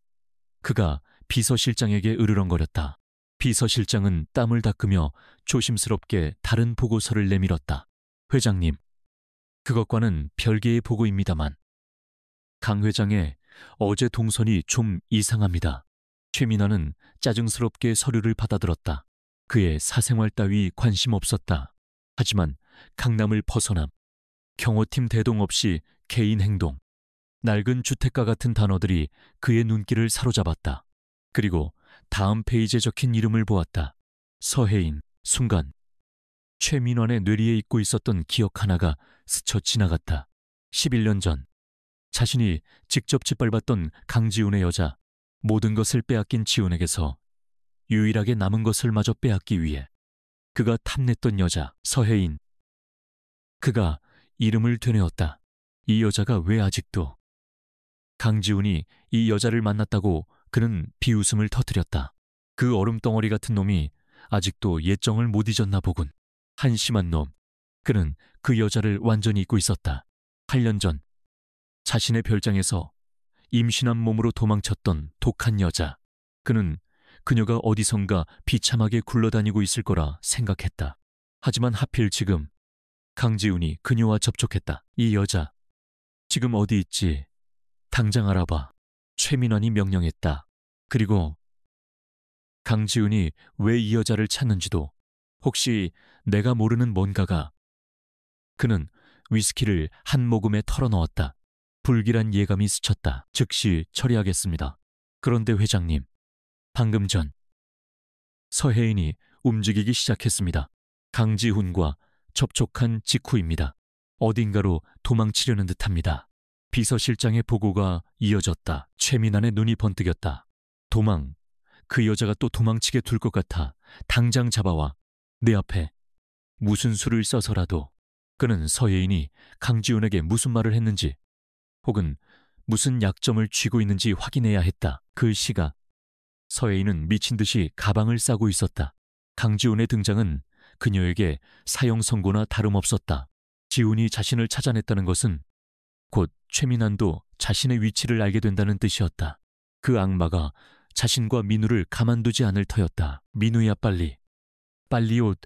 그가 비서실장에게 으르렁거렸다. 비서실장은 땀을 닦으며 조심스럽게 다른 보고서를 내밀었다. 회장님, 그것과는 별개의 보고입니다만 강 회장의 어제 동선이 좀 이상합니다. 최민환은 짜증스럽게 서류를 받아들었다. 그의 사생활 따위 관심 없었다. 하지만 강남을 벗어남, 경호팀 대동 없이 개인 행동, 낡은 주택가 같은 단어들이 그의 눈길을 사로잡았다. 그리고 다음 페이지에 적힌 이름을 보았다. 서혜인. 순간 최민환의 뇌리에 잊고 있었던 기억 하나가 스쳐 지나갔다. 11년 전 자신이 직접 짓밟았던 강지훈의 여자, 모든 것을 빼앗긴 지훈에게서 유일하게 남은 것을 마저 빼앗기 위해 그가 탐냈던 여자 서혜인. 그가 이름을 되뇌었다. 이 여자가 왜 아직도... 강지훈이 이 여자를 만났다고 그는 비웃음을 터뜨렸다. 그 얼음덩어리 같은 놈이 아직도 옛정을 못 잊었나 보군. 한심한 놈. 그는 그 여자를 완전히 잊고 있었다. 8년 전 자신의 별장에서 임신한 몸으로 도망쳤던 독한 여자. 그는 그녀가 어디선가 비참하게 굴러다니고 있을 거라 생각했다. 하지만 하필 지금 강지훈이 그녀와 접촉했다. 이 여자 지금 어디 있지? 당장 알아봐. 최민환이 명령했다. 그리고 강지훈이 왜 이 여자를 찾는지도, 혹시 내가 모르는 뭔가가... 그는 위스키를 한 모금에 털어넣었다. 불길한 예감이 스쳤다. 즉시 처리하겠습니다. 그런데 회장님, 방금 전 서혜인이 움직이기 시작했습니다. 강지훈과 접촉한 직후입니다. 어딘가로 도망치려는 듯합니다. 비서실장의 보고가 이어졌다. 최민환의 눈이 번뜩였다. 도망, 그 여자가 또 도망치게 둘 것 같아. 당장 잡아와. 내 앞에. 무슨 수를 써서라도. 그는 서예인이 강지훈에게 무슨 말을 했는지 혹은 무슨 약점을 쥐고 있는지 확인해야 했다. 그 시각 서예인은 미친 듯이 가방을 싸고 있었다. 강지훈의 등장은 그녀에게 사형 선고나 다름없었다. 지훈이 자신을 찾아냈다는 것은 곧 최민환도 자신의 위치를 알게 된다는 뜻이었다. 그 악마가 자신과 민우를 가만두지 않을 터였다. 민우야, 빨리. 빨리 옷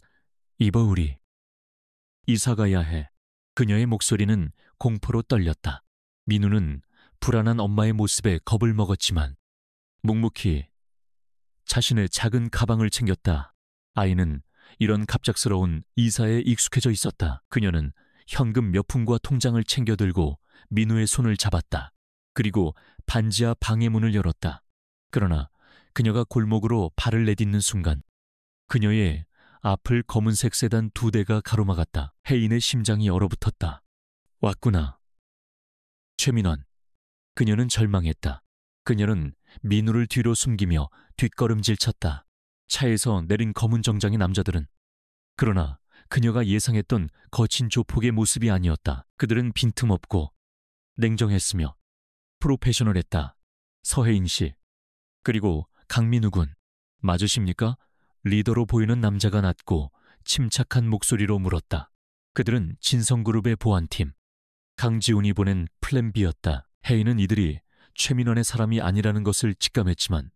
입어. 우리 이사 가야 해. 그녀의 목소리는 공포로 떨렸다. 민우는 불안한 엄마의 모습에 겁을 먹었지만 묵묵히 자신의 작은 가방을 챙겼다. 아이는 이런 갑작스러운 이사에 익숙해져 있었다. 그녀는 현금 몇 푼과 통장을 챙겨 들고 민우의 손을 잡았다. 그리고 반지하 방의 문을 열었다. 그러나 그녀가 골목으로 발을 내딛는 순간 그녀의 앞을 검은색 세단 2대가 가로막았다. 혜인의 심장이 얼어붙었다. 왔구나. 최민환. 그녀는 절망했다. 그녀는 민우를 뒤로 숨기며 뒷걸음질 쳤다. 차에서 내린 검은 정장의 남자들은 그러나 그녀가 예상했던 거친 조폭의 모습이 아니었다. 그들은 빈틈없고 냉정했으며 프로페셔널했다. 서혜인 씨, 그리고 강민우 군, 맞으십니까? 리더로 보이는 남자가 낮고 침착한 목소리로 물었다. 그들은 진성그룹의 보안팀, 강지훈이 보낸 플랜 B였다. 혜인은 이들이 최민원의 사람이 아니라는 것을 직감했지만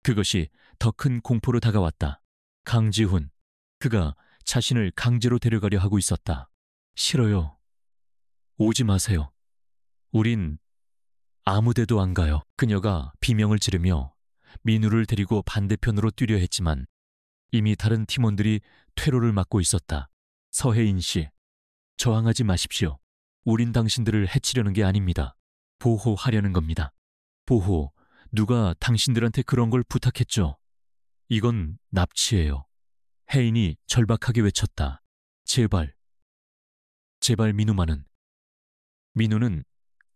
그것이 더 큰 공포로 다가왔다. 강지훈, 그가 자신을 강제로 데려가려 하고 있었다. 싫어요. 오지 마세요. 우린 아무 데도 안 가요. 그녀가 비명을 지르며 민우를 데리고 반대편으로 뛰려 했지만 이미 다른 팀원들이 퇴로를 막고 있었다. 서혜인 씨, 저항하지 마십시오. 우린 당신들을 해치려는 게 아닙니다. 보호하려는 겁니다. 보호, 누가 당신들한테 그런 걸 부탁했죠? 이건 납치예요. 혜인이 절박하게 외쳤다. 제발, 제발 민우만은. 민우는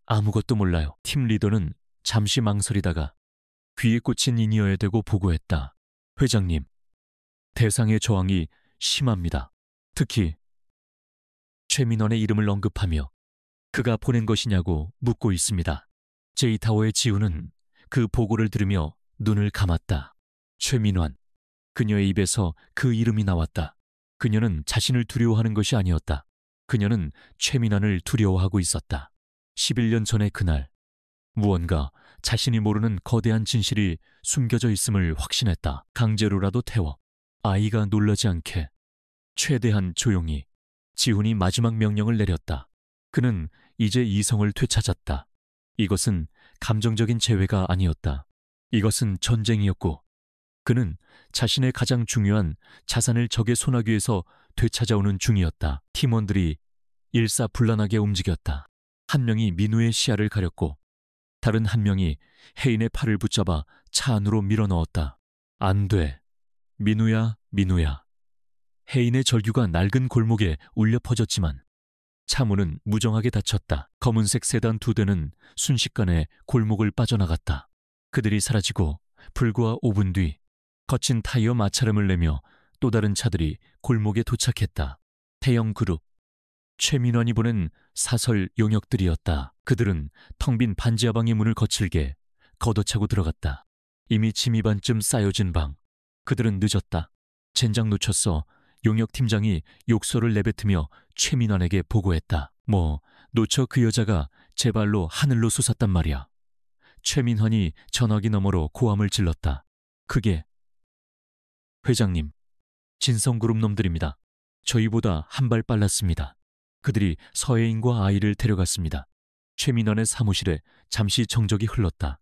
아무것도 몰라요. 팀 리더는 잠시 망설이다가 귀에 꽂힌 인이어에 대고 보고했다. 회장님, 대상의 저항이 심합니다. 특히 최민원의 이름을 언급하며 그가 보낸 것이냐고 묻고 있습니다. 제이타워의 지훈은 그 보고를 들으며 눈을 감았다. 최민환, 그녀의 입에서 그 이름이 나왔다. 그녀는 자신을 두려워하는 것이 아니었다. 그녀는 최민환을 두려워하고 있었다. 11년 전의 그날, 무언가 자신이 모르는 거대한 진실이 숨겨져 있음을 확신했다. 강제로라도 태워 아이가 놀라지 않게. 최대한 조용히 지훈이 마지막 명령을 내렸다. 그는 이제 이성을 되찾았다. 이것은 감정적인 재회가 아니었다. 이것은 전쟁이었고 그는 자신의 가장 중요한 자산을 적의 소나기에서 되찾아오는 중이었다. 팀원들이 일사불란하게 움직였다. 한 명이 민우의 시야를 가렸고 다른 한 명이 혜인의 팔을 붙잡아 차 안으로 밀어넣었다. 안 돼. 민우야, 민우야. 혜인의 절규가 낡은 골목에 울려 퍼졌지만 차문은 무정하게 닫혔다. 검은색 세단 2대는 순식간에 골목을 빠져나갔다. 그들이 사라지고 불과 5분 뒤 거친 타이어 마찰음을 내며 또 다른 차들이 골목에 도착했다. 태영 그룹, 최민환이 보낸 사설 용역들이었다. 그들은 텅 빈 반지하방의 문을 거칠게 걷어차고 들어갔다. 이미 짐이 반쯤 쌓여진 방. 그들은 늦었다. 젠장 놓쳤어. 용역팀장이 욕설을 내뱉으며 최민환에게 보고했다. 뭐 놓쳐 그 여자가 제 발로 하늘로 솟았단 말이야. 최민환이 전화기 너머로 고함을 질렀다. 크게. 회장님, 진성그룹 놈들입니다. 저희보다 한 발 빨랐습니다. 그들이 서혜인과 아이를 데려갔습니다. 최민환의 사무실에 잠시 정적이 흘렀다.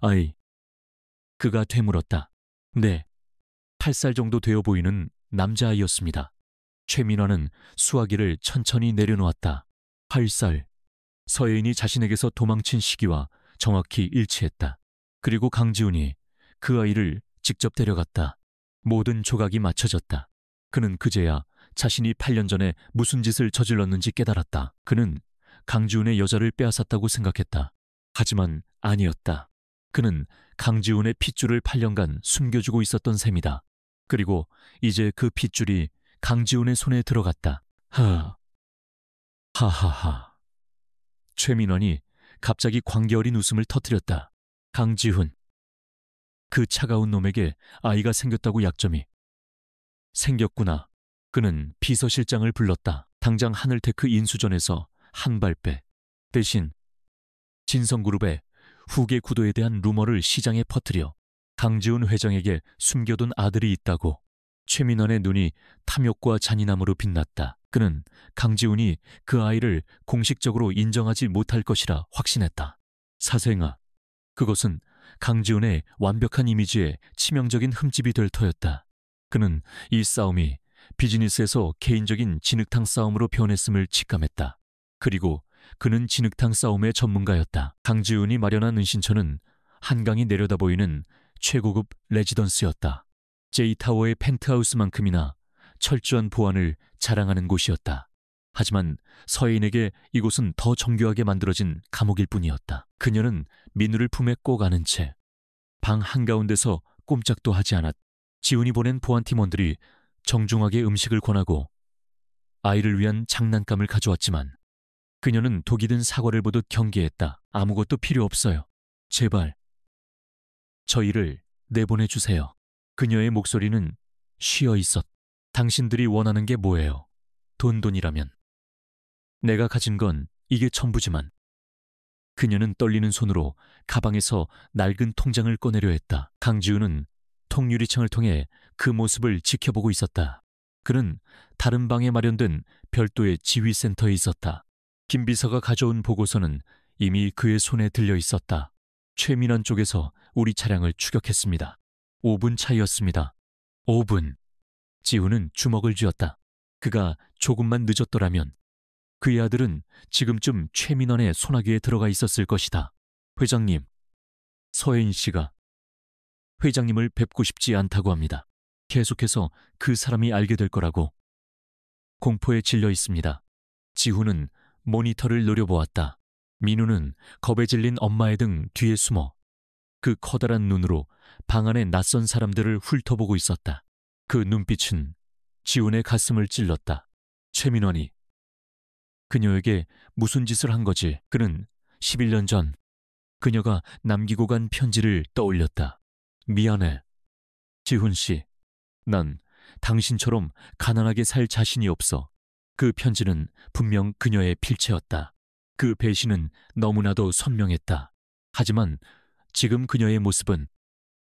아이. 그가 되물었다. 네, 8살 정도 되어 보이는 남자아이였습니다. 최민환은 수화기를 천천히 내려놓았다. 8살. 서혜인이 자신에게서 도망친 시기와 정확히 일치했다. 그리고 강지훈이 그 아이를 직접 데려갔다. 모든 조각이 맞춰졌다. 그는 그제야 자신이 8년 전에 무슨 짓을 저질렀는지 깨달았다. 그는 강지훈의 여자를 빼앗았다고 생각했다. 하지만 아니었다. 그는 강지훈의 핏줄을 8년간 숨겨주고 있었던 셈이다. 그리고 이제 그 핏줄이 강지훈의 손에 들어갔다. 하하하. 최민원이 갑자기 광기 어린 웃음을 터뜨렸다. 강지훈. 그 차가운 놈에게 아이가 생겼다고 약점이. 생겼구나. 그는 비서실장을 불렀다. 당장 하늘테크 인수전에서 한 발 빼. 대신 진성그룹의 후계 구도에 대한 루머를 시장에 퍼뜨려 강지훈 회장에게 숨겨둔 아들이 있다고. 최민원의 눈이 탐욕과 잔인함으로 빛났다. 그는 강지훈이 그 아이를 공식적으로 인정하지 못할 것이라 확신했다. 사생아, 그것은 강지훈의 완벽한 이미지에 치명적인 흠집이 될 터였다. 그는 이 싸움이 비즈니스에서 개인적인 진흙탕 싸움으로 변했음을 직감했다. 그리고 그는 진흙탕 싸움의 전문가였다. 강지훈이 마련한 은신처는 한강이 내려다 보이는 최고급 레지던스였다. 제이타워의 펜트하우스만큼이나 철저한 보안을 자랑하는 곳이었다. 하지만 서해인에게 이곳은 더 정교하게 만들어진 감옥일 뿐이었다. 그녀는 민우를 품에 꼭 안은 채 방 한가운데서 꼼짝도 하지 않았. 지훈이 보낸 보안팀원들이 정중하게 음식을 권하고 아이를 위한 장난감을 가져왔지만 그녀는 독이 든 사과를 보듯 경계했다. 아무것도 필요 없어요. 제발 저희를 내보내주세요. 그녀의 목소리는 쉬어 있었. 당신들이 원하는 게 뭐예요? 돈이라면. 내가 가진 건 이게 전부지만. 그녀는 떨리는 손으로 가방에서 낡은 통장을 꺼내려 했다. 강지훈은 통유리창을 통해 그 모습을 지켜보고 있었다. 그는 다른 방에 마련된 별도의 지휘센터에 있었다. 김 비서가 가져온 보고서는 이미 그의 손에 들려 있었다. 최민원 쪽에서 우리 차량을 추격했습니다. 5분 차이였습니다. 5분. 지훈은 주먹을 쥐었다. 그가 조금만 늦었더라면 그의 아들은 지금쯤 최민원의 소나기에 들어가 있었을 것이다. 회장님, 서혜인 씨가 회장님을 뵙고 싶지 않다고 합니다. 계속해서 그 사람이 알게 될 거라고. 공포에 질려 있습니다. 지훈은 모니터를 노려보았다. 민우는 겁에 질린 엄마의 등 뒤에 숨어 그 커다란 눈으로 방 안의 낯선 사람들을 훑어보고 있었다. 그 눈빛은 지훈의 가슴을 찔렀다. 최민원이 그녀에게 무슨 짓을 한 거지? 그는 11년 전 그녀가 남기고 간 편지를 떠올렸다. 미안해. 지훈 씨, 난 당신처럼 가난하게 살 자신이 없어. 그 편지는 분명 그녀의 필체였다. 그 배신은 너무나도 선명했다. 하지만 지금 그녀의 모습은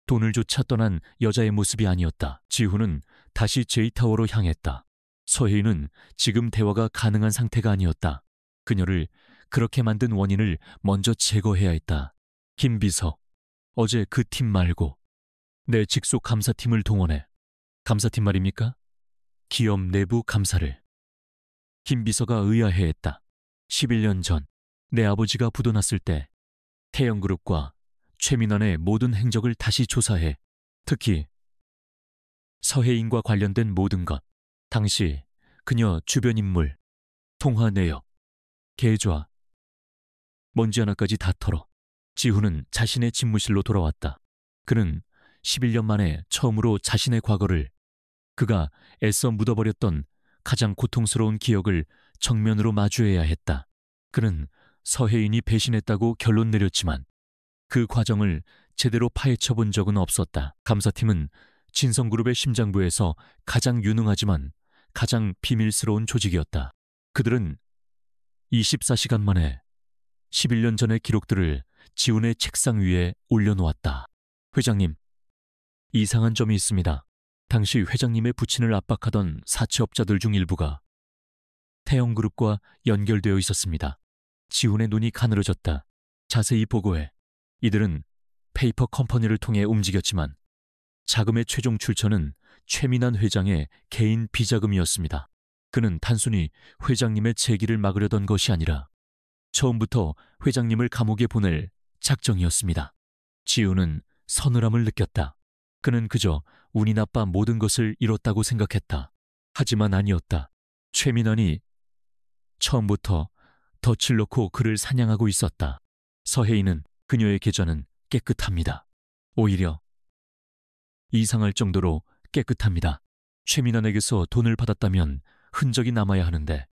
돈을 쫓아 떠난 여자의 모습이 아니었다. 지훈은 다시 제이타워로 향했다. 서혜인은 지금 대화가 가능한 상태가 아니었다. 그녀를 그렇게 만든 원인을 먼저 제거해야 했다. 김 비서, 어제 그 팀 말고 내 직속 감사팀을 동원해. 감사팀 말입니까? 기업 내부 감사를. 김 비서가 의아해했다. 11년 전 내 아버지가 부도났을 때 태영그룹과 최민원의 모든 행적을 다시 조사해. 특히 서혜인과 관련된 모든 것, 당시 그녀 주변 인물, 통화 내역, 계좌, 먼지 하나까지 다 털어. 지훈은 자신의 집무실로 돌아왔다. 그는 11년 만에 처음으로 자신의 과거를, 그가 애써 묻어버렸던 가장 고통스러운 기억을 정면으로 마주해야 했다. 그는 서혜인이 배신했다고 결론 내렸지만 그 과정을 제대로 파헤쳐 본 적은 없었다. 감사팀은 진성그룹의 심장부에서 가장 유능하지만 가장 비밀스러운 조직이었다. 그들은 24시간 만에 11년 전의 기록들을 지훈의 책상 위에 올려놓았다. 회장님, 이상한 점이 있습니다. 당시 회장님의 부친을 압박하던 사채업자들 중 일부가 태영그룹과 연결되어 있었습니다. 지훈의 눈이 가늘어졌다. 자세히 보고해. 이들은 페이퍼 컴퍼니를 통해 움직였지만 자금의 최종 출처는 최민환 회장의 개인 비자금이었습니다. 그는 단순히 회장님의 재기를 막으려던 것이 아니라 처음부터 회장님을 감옥에 보낼 작정이었습니다. 지우는 서늘함을 느꼈다. 그는 그저 운이 나빠 모든 것을 잃었다고 생각했다. 하지만 아니었다. 최민환이 처음부터 덫을 놓고 그를 사냥하고 있었다. 서혜인은 그녀의 계좌는 깨끗합니다. 오히려 이상할 정도로 깨끗합니다. 최민환에게서 돈을 받았다면 흔적이 남아야 하는데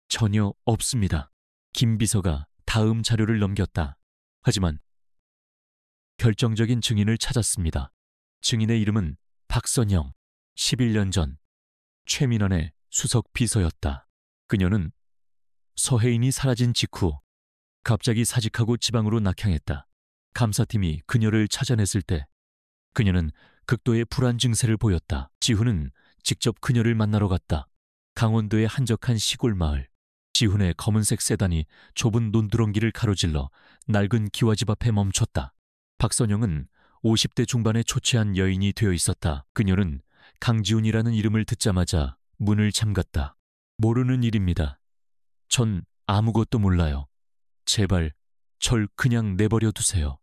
전혀 없습니다. 김 비서가 다음 자료를 넘겼다. 하지만 결정적인 증인을 찾았습니다. 증인의 이름은 박선영, 11년 전 최민환의 수석 비서였다. 그녀는 서혜인이 사라진 직후 갑자기 사직하고 지방으로 낙향했다. 감사팀이 그녀를 찾아냈을 때 그녀는 극도의 불안 증세를 보였다. 지훈은 직접 그녀를 만나러 갔다. 강원도의 한적한 시골 마을. 지훈의 검은색 세단이 좁은 논두렁길을 가로질러 낡은 기와집 앞에 멈췄다. 박선영은 50대 중반의 초췌한 여인이 되어 있었다. 그녀는 강지훈이라는 이름을 듣자마자 문을 잠갔다. 모르는 일입니다. 전 아무것도 몰라요. 제발 절 그냥 내버려 두세요.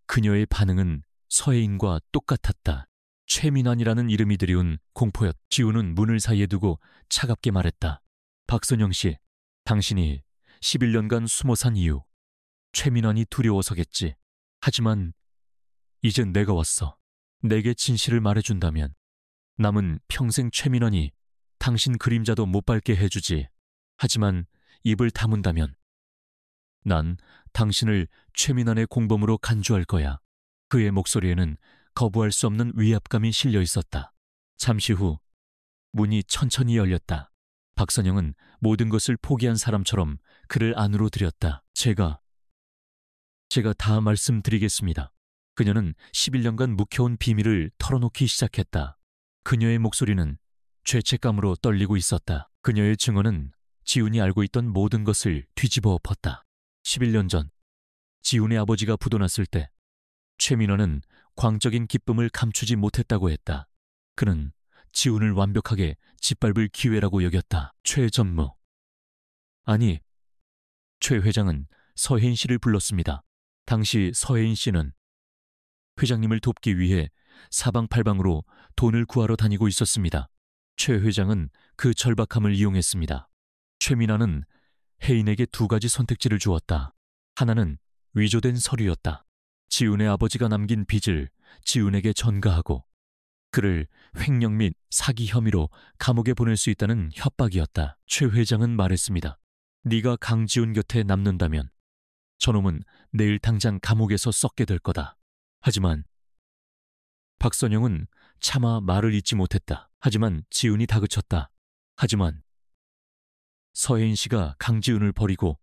그녀의 반응은 서혜인과 똑같았다. 최민환이라는 이름이 들이운 공포였. 지우는 문을 사이에 두고 차갑게 말했다. 박선영 씨, 당신이 11년간 숨어 산 이유. 최민환이 두려워서겠지. 하지만 이젠 내가 왔어. 내게 진실을 말해준다면 남은 평생 최민환이 당신 그림자도 못 밟게 해주지. 하지만 입을 다문다면 난 당신을 최민환의 공범으로 간주할 거야. 그의 목소리에는 거부할 수 없는 위압감이 실려 있었다. 잠시 후 문이 천천히 열렸다. 박선영은 모든 것을 포기한 사람처럼 그를 안으로 들였다. 제가 다 말씀드리겠습니다. 그녀는 11년간 묵혀온 비밀을 털어놓기 시작했다. 그녀의 목소리는 죄책감으로 떨리고 있었다. 그녀의 증언은 지훈이 알고 있던 모든 것을 뒤집어 엎었다. 11년 전 지훈의 아버지가 부도났을 때 최민원은 광적인 기쁨을 감추지 못했다고 했다. 그는 지훈을 완벽하게 짓밟을 기회라고 여겼다. 최전무. 아니, 최 회장은 서혜인 씨를 불렀습니다. 당시 서혜인 씨는 회장님을 돕기 위해 사방팔방으로 돈을 구하러 다니고 있었습니다. 최 회장은 그 절박함을 이용했습니다. 최민아는 혜인에게 두 가지 선택지를 주었다. 하나는 위조된 서류였다. 지훈의 아버지가 남긴 빚을 지훈에게 전가하고 그를 횡령 및 사기 혐의로 감옥에 보낼 수 있다는 협박이었다. 최 회장은 말했습니다. 네가 강지훈 곁에 남는다면 저놈은 내일 당장 감옥에서 썩게 될 거다. 하지만 박선영은 차마 말을 잇지 못했다. 하지만 지훈이 다그쳤다. 하지만 서혜인 씨가 강지훈을 버리고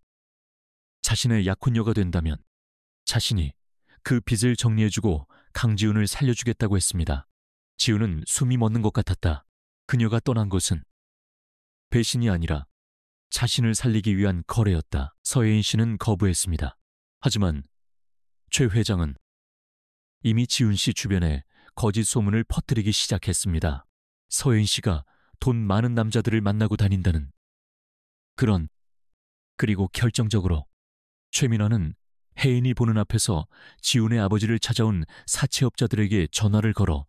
자신의 약혼녀가 된다면 자신이 그 빚을 정리해주고 강지훈을 살려주겠다고 했습니다. 지훈은 숨이 멎는 것 같았다. 그녀가 떠난 것은 배신이 아니라 자신을 살리기 위한 거래였다. 서혜인 씨는 거부했습니다. 하지만 최 회장은 이미 지훈 씨 주변에 거짓 소문을 퍼뜨리기 시작했습니다. 서혜인 씨가 돈 많은 남자들을 만나고 다닌다는 그리고 결정적으로 최민아는 혜인이 보는 앞에서 지훈의 아버지를 찾아온 사채업자들에게 전화를 걸어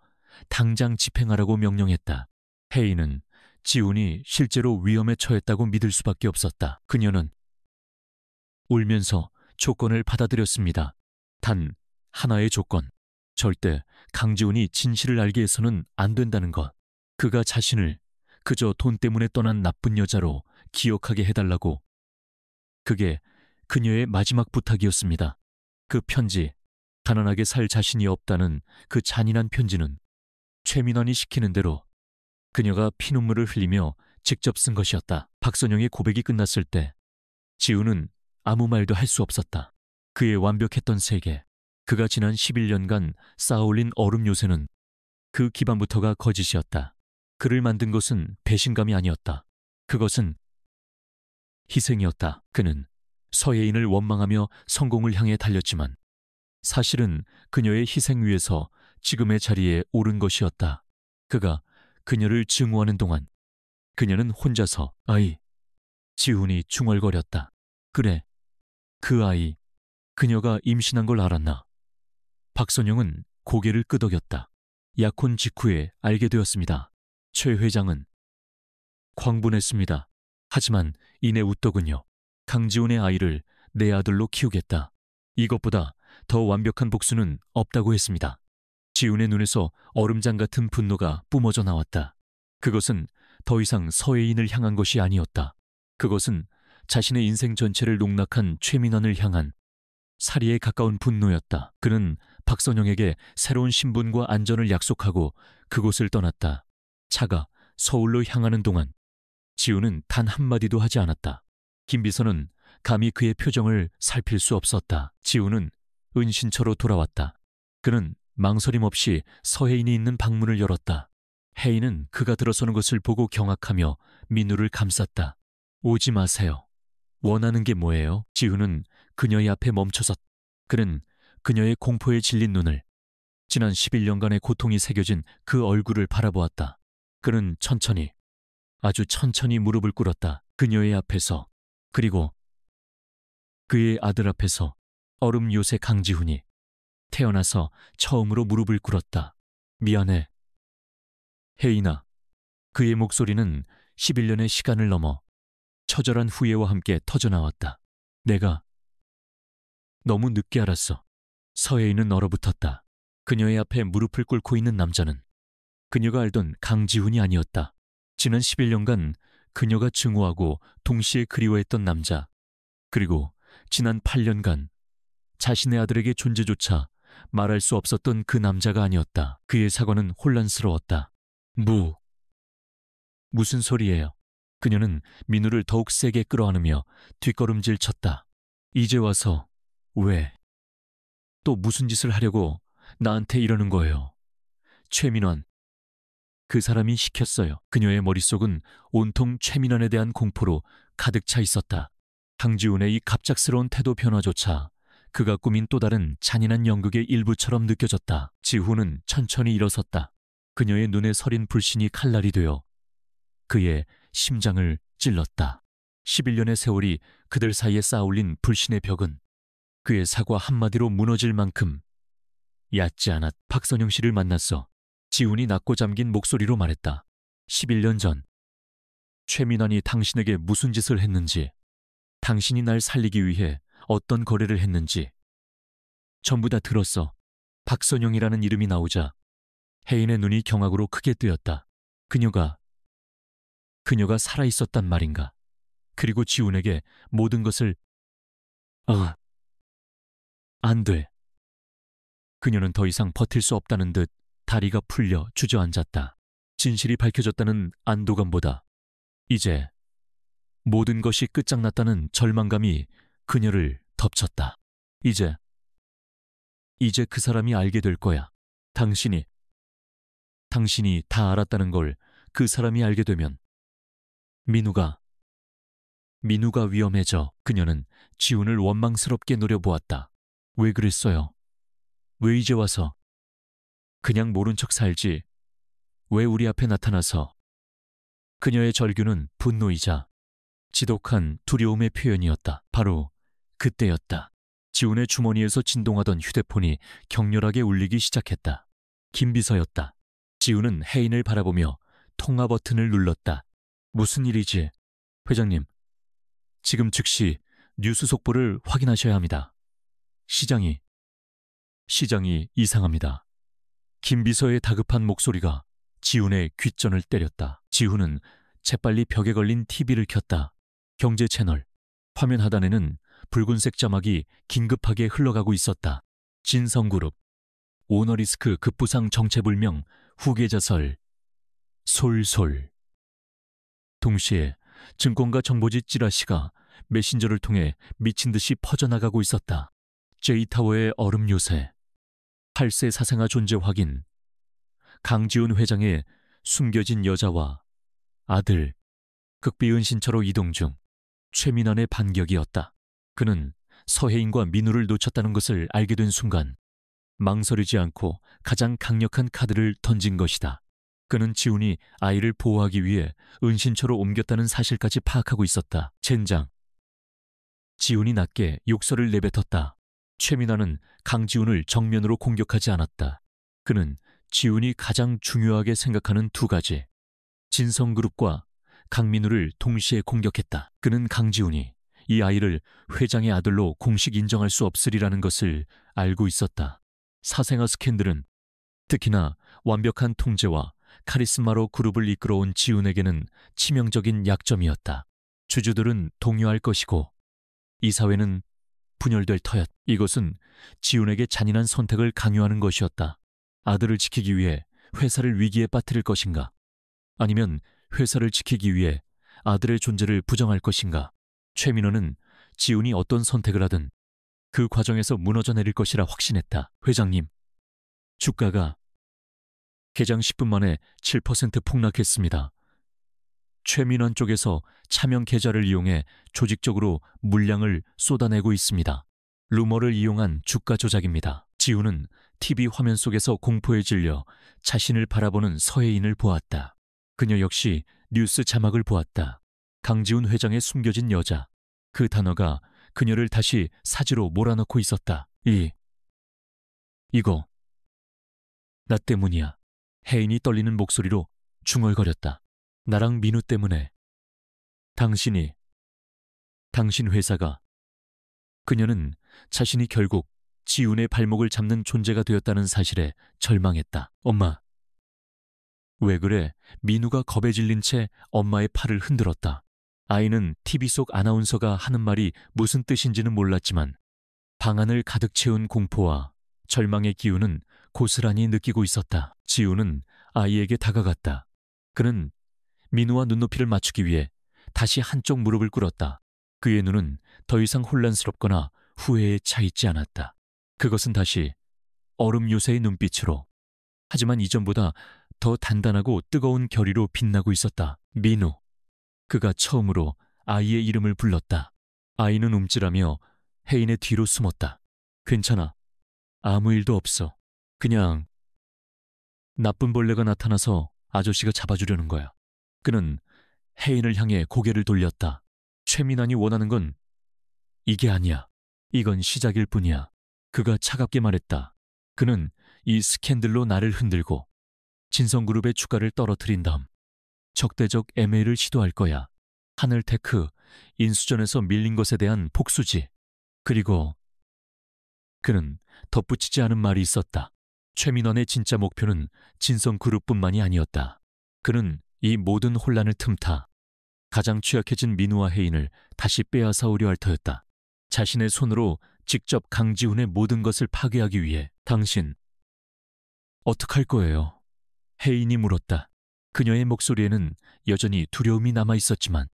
당장 집행하라고 명령했다. 혜인은 지훈이 실제로 위험에 처했다고 믿을 수밖에 없었다. 그녀는 울면서 조건을 받아들였습니다. 단 하나의 조건. 절대 강지훈이 진실을 알게 해서는 안 된다는 것. 그가 자신을 그저 돈 때문에 떠난 나쁜 여자로 기억하게 해달라고. 그게 그녀의 마지막 부탁이었습니다. 그 편지, 가난하게 살 자신이 없다는 그 잔인한 편지는 최민환이 시키는 대로 그녀가 피눈물을 흘리며 직접 쓴 것이었다. 박선영의 고백이 끝났을 때 지훈은 아무 말도 할 수 없었다. 그의 완벽했던 세계, 그가 지난 11년간 쌓아올린 얼음 요새는 그 기반부터가 거짓이었다. 그를 만든 것은 배신감이 아니었다. 그것은 희생이었다. 그는 서혜인을 원망하며 성공을 향해 달렸지만 사실은 그녀의 희생 위에서 지금의 자리에 오른 것이었다. 그가 그녀를 증오하는 동안 그녀는 혼자서 지훈이 중얼거렸다. 그래, 그 아이, 그녀가 임신한 걸 알았나? 박선영은 고개를 끄덕였다. 약혼 직후에 알게 되었습니다. 최 회장은 광분했습니다. 하지만 이내 웃더군요. 강지훈의 아이를 내 아들로 키우겠다. 이것보다 더 완벽한 복수는 없다고 했습니다. 지훈의 눈에서 얼음장 같은 분노가 뿜어져 나왔다. 그것은 더 이상 서혜인을 향한 것이 아니었다. 그것은 자신의 인생 전체를 농락한 최민환을 향한 살이에 가까운 분노였다. 그는 박선영에게 새로운 신분과 안전을 약속하고 그곳을 떠났다. 차가 서울로 향하는 동안 지훈은 단 한마디도 하지 않았다. 김비서는 감히 그의 표정을 살필 수 없었다. 지훈은 은신처로 돌아왔다. 그는 망설임 없이 서혜인이 있는 방문을 열었다. 혜인은 그가 들어서는 것을 보고 경악하며 민우를 감쌌다. 오지 마세요. 원하는 게 뭐예요? 지훈은 그녀의 앞에 멈춰섰다. 그는 그녀의 공포에 질린 눈을, 지난 11년간의 고통이 새겨진 그 얼굴을 바라보았다. 그는 천천히, 아주 천천히 무릎을 꿇었다. 그녀의 앞에서, 그리고 그의 아들 앞에서. 얼음 요새 강지훈이 태어나서 처음으로 무릎을 꿇었다. 미안해. 혜인아. 그의 목소리는 11년의 시간을 넘어 처절한 후회와 함께 터져나왔다. 내가 너무 늦게 알았어. 서혜인은 얼어붙었다. 그녀의 앞에 무릎을 꿇고 있는 남자는 그녀가 알던 강지훈이 아니었다. 지난 11년간 그녀가 증오하고 동시에 그리워했던 남자, 그리고 지난 8년간 자신의 아들에게 존재조차 말할 수 없었던 그 남자가 아니었다. 그의 사과는 혼란스러웠다. 무슨 소리예요? 그녀는 민우를 더욱 세게 끌어안으며 뒷걸음질 쳤다. 이제 와서 왜? 또 무슨 짓을 하려고 나한테 이러는 거예요? 최민환. 그 사람이 시켰어요. 그녀의 머릿속은 온통 최민환에 대한 공포로 가득 차 있었다. 강지훈의 이 갑작스러운 태도 변화조차 그가 꾸민 또 다른 잔인한 연극의 일부처럼 느껴졌다. 지훈은 천천히 일어섰다. 그녀의 눈에 서린 불신이 칼날이 되어 그의 심장을 찔렀다. 11년의 세월이 그들 사이에 쌓아올린 불신의 벽은 그의 사과 한마디로 무너질 만큼 얕지 않았. 박선영 씨를 만났어. 지훈이 낮고 잠긴 목소리로 말했다. 11년 전 최민환이 당신에게 무슨 짓을 했는지, 당신이 날 살리기 위해 어떤 거래를 했는지 전부 다 들었어. 박선영이라는 이름이 나오자 혜인의 눈이 경악으로 크게 뜨였다. 그녀가 살아있었단 말인가? 그리고 지훈에게 모든 것을... 안 돼. 그녀는 더 이상 버틸 수 없다는 듯 다리가 풀려 주저앉았다. 진실이 밝혀졌다는 안도감보다 이제 모든 것이 끝장났다는 절망감이 그녀를 덮쳤다. 이제 그 사람이 알게 될 거야. 당신이 다 알았다는 걸 그 사람이 알게 되면 민우가 위험해져. 그녀는 지훈을 원망스럽게 노려보았다. 왜 그랬어요? 왜 이제 와서? 그냥 모른 척 살지. 왜 우리 앞에 나타나서? 그녀의 절규는 분노이자 지독한 두려움의 표현이었다. 바로 그때였다. 지훈의 주머니에서 진동하던 휴대폰이 격렬하게 울리기 시작했다. 김비서였다. 지훈은 혜인을 바라보며 통화 버튼을 눌렀다. 무슨 일이지? 회장님, 지금 즉시 뉴스 속보를 확인하셔야 합니다. 시장이 이상합니다. 김비서의 다급한 목소리가 지훈의 귓전을 때렸다. 지훈은 재빨리 벽에 걸린 TV를 켰다. 경제 채널. 화면 하단에는 붉은색 자막이 긴급하게 흘러가고 있었다. 진성그룹. 오너리스크 급부상 정체불명 후계자설. 솔솔. 동시에 증권가 정보지 찌라시가 메신저를 통해 미친 듯이 퍼져나가고 있었다. J타워의 얼음 요새. 8세 사생아 존재 확인. 강지훈 회장의 숨겨진 여자와 아들. 극비은신처로 이동 중. 최민환의 반격이었다. 그는 서혜인과 민우를 놓쳤다는 것을 알게 된 순간 망설이지 않고 가장 강력한 카드를 던진 것이다. 그는 지훈이 아이를 보호하기 위해 은신처로 옮겼다는 사실까지 파악하고 있었다. 젠장. 지훈이 낮게 욕설을 내뱉었다. 최민아는 강지훈을 정면으로 공격하지 않았다. 그는 지훈이 가장 중요하게 생각하는 두 가지, 진성그룹과 강민우를 동시에 공격했다. 그는 강지훈이 이 아이를 회장의 아들로 공식 인정할 수 없으리라는 것을 알고 있었다. 사생아 스캔들은 특히나 완벽한 통제와 카리스마로 그룹을 이끌어온 지훈에게는 치명적인 약점이었다. 주주들은 동요할 것이고 이사회는 분열될 터였다. 이것은 지훈에게 잔인한 선택을 강요하는 것이었다. 아들을 지키기 위해 회사를 위기에 빠뜨릴 것인가? 아니면 회사를 지키기 위해 아들의 존재를 부정할 것인가? 최민호는 지훈이 어떤 선택을 하든 그 과정에서 무너져 내릴 것이라 확신했다. 회장님, 주가가 개장 10분 만에 7% 폭락했습니다. 최민환 쪽에서 차명 계좌를 이용해 조직적으로 물량을 쏟아내고 있습니다. 루머를 이용한 주가 조작입니다. 지훈은 TV 화면 속에서 공포에 질려 자신을 바라보는 서혜인을 보았다. 그녀 역시 뉴스 자막을 보았다. 강지훈 회장의 숨겨진 여자. 그 단어가 그녀를 다시 사지로 몰아넣고 있었다. 이거 나 때문이야. 혜인이 떨리는 목소리로 중얼거렸다. 나랑 민우 때문에. 당신 회사가. 그녀는 자신이 결국 지훈의 발목을 잡는 존재가 되었다는 사실에 절망했다. 엄마. 왜 그래? 민우가 겁에 질린 채 엄마의 팔을 흔들었다. 아이는 TV 속 아나운서가 하는 말이 무슨 뜻인지는 몰랐지만 방 안을 가득 채운 공포와 절망의 기운은 고스란히 느끼고 있었다. 지훈은 아이에게 다가갔다. 그는 민우와 눈높이를 맞추기 위해 다시 한쪽 무릎을 꿇었다. 그의 눈은 더 이상 혼란스럽거나 후회에 차 있지 않았다. 그것은 다시 얼음 요새의 눈빛으로, 하지만 이전보다 더 단단하고 뜨거운 결의로 빛나고 있었다. 민우. 그가 처음으로 아이의 이름을 불렀다. 아이는 움찔하며 혜인의 뒤로 숨었다. 괜찮아. 아무 일도 없어. 그냥 나쁜 벌레가 나타나서 아저씨가 잡아주려는 거야. 그는 혜인을 향해 고개를 돌렸다. 최민환이 원하는 건 이게 아니야. 이건 시작일 뿐이야. 그가 차갑게 말했다. 그는 이 스캔들로 나를 흔들고 진성그룹의 주가를 떨어뜨린 다음 적대적 MA를 시도할 거야. 하늘테크 인수전에서 밀린 것에 대한 복수지. 그리고 그는 덧붙이지 않은 말이 있었다. 최민원의 진짜 목표는 진성그룹뿐만이 아니었다. 그는 이 모든 혼란을 틈타 가장 취약해진 민우와 혜인을 다시 빼앗아오려 할 터였다. 자신의 손으로 직접 강지훈의 모든 것을 파괴하기 위해. 당신 어떡할 거예요? 혜인이 물었다. 그녀의 목소리에는 여전히 두려움이 남아있었지만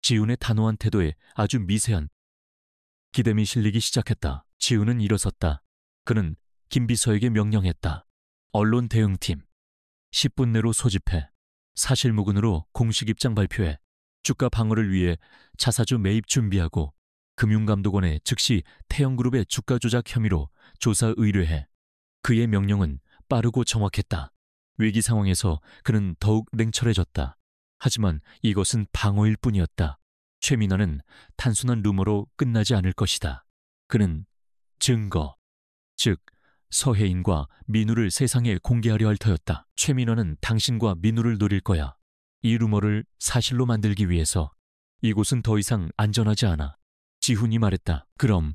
지훈의 단호한 태도에 아주 미세한 기댐이 실리기 시작했다. 지훈은 일어섰다. 그는 김비서에게 명령했다. 언론 대응팀 10분 내로 소집해 사실무근으로 공식 입장 발표해 주가 방어를 위해 자사주 매입 준비하고 금융감독원에 즉시 태영그룹의 주가 조작 혐의로 조사 의뢰해. 그의 명령은 빠르고 정확했다. 위기 상황에서 그는 더욱 냉철해졌다. 하지만 이것은 방어일 뿐이었다. 최민환은 단순한 루머로 끝나지 않을 것이다. 그는 증거, 즉 서혜인과 민우를 세상에 공개하려 할 터였다. 최민환은 당신과 민우를 노릴 거야. 이 루머를 사실로 만들기 위해서. 이곳은 더 이상 안전하지 않아. 지훈이 말했다. 그럼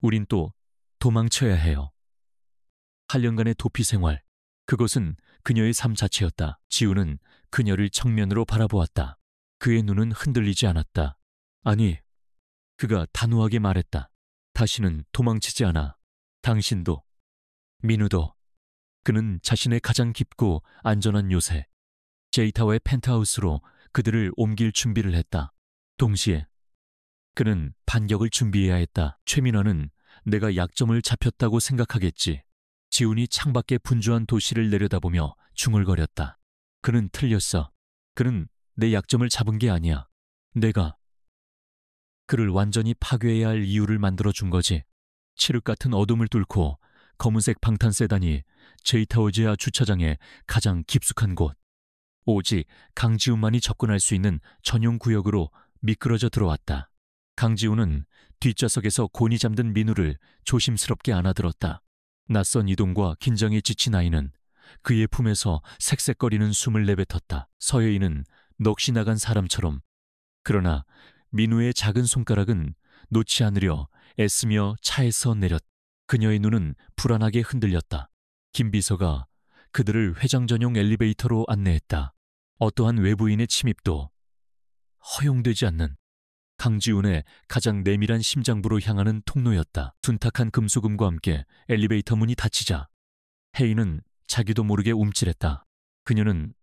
우린 또 도망쳐야 해요. 8년간의 도피 생활, 그것은 그녀의 삶 자체였다. 지훈은 그녀를 정면으로 바라보았다. 그의 눈은 흔들리지 않았다. 아니, 그가 단호하게 말했다. 다시는 도망치지 않아. 당신도, 민우도. 그는 자신의 가장 깊고 안전한 요새, 제이타워의 펜트하우스로 그들을 옮길 준비를 했다. 동시에 그는 반격을 준비해야 했다. 최민환은 내가 약점을 잡혔다고 생각하겠지. 지훈이 창밖에 분주한 도시를 내려다보며 중얼거렸다. 그는 틀렸어. 그는 내 약점을 잡은 게 아니야. 내가 그를 완전히 파괴해야 할 이유를 만들어준 거지. 칠흑 같은 어둠을 뚫고 검은색 방탄세단이 제이타워 지하 주차장의 가장 깊숙한 곳, 오직 강지훈만이 접근할 수 있는 전용 구역으로 미끄러져 들어왔다. 강지훈은 뒷좌석에서 곤히 잠든 민우를 조심스럽게 안아들었다. 낯선 이동과 긴장에 지친 아이는 그의 품에서 색색거리는 숨을 내뱉었다. 서예인은 넋이 나간 사람처럼. 그러나 민우의 작은 손가락은 놓지 않으려 애쓰며 차에서 내렸다. 그녀의 눈은 불안하게 흔들렸다. 김 비서가 그들을 회장 전용 엘리베이터로 안내했다. 어떠한 외부인의 침입도 허용되지 않는 강지훈의 가장 내밀한 심장부로 향하는 통로였다. 둔탁한 금속음과 함께 엘리베이터 문이 닫히자 혜인은 자기도 모르게 움찔했다. 그녀는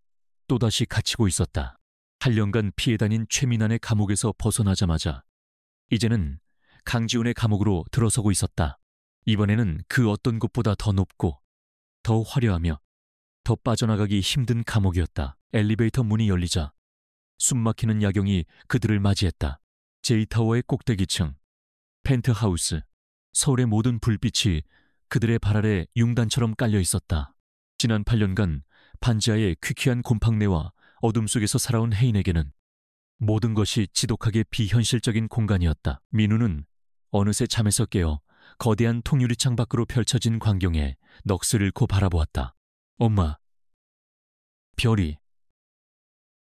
또다시 갇히고 있었다. 8년간 피해 다닌 최민환의 감옥에서 벗어나자마자 이제는 강지훈의 감옥으로 들어서고 있었다. 이번에는 그 어떤 곳보다 더 높고 더 화려하며 더 빠져나가기 힘든 감옥이었다. 엘리베이터 문이 열리자 숨막히는 야경이 그들을 맞이했다. 제이타워의 꼭대기층, 펜트하우스, 서울의 모든 불빛이 그들의 발 아래 융단처럼 깔려 있었다. 지난 8년간 반지하의 퀴퀴한 곰팡내와 어둠 속에서 살아온 혜인에게는 모든 것이 지독하게 비현실적인 공간이었다. 민우는 어느새 잠에서 깨어 거대한 통유리창 밖으로 펼쳐진 광경에 넋을 잃고 바라보았다. 엄마, 별이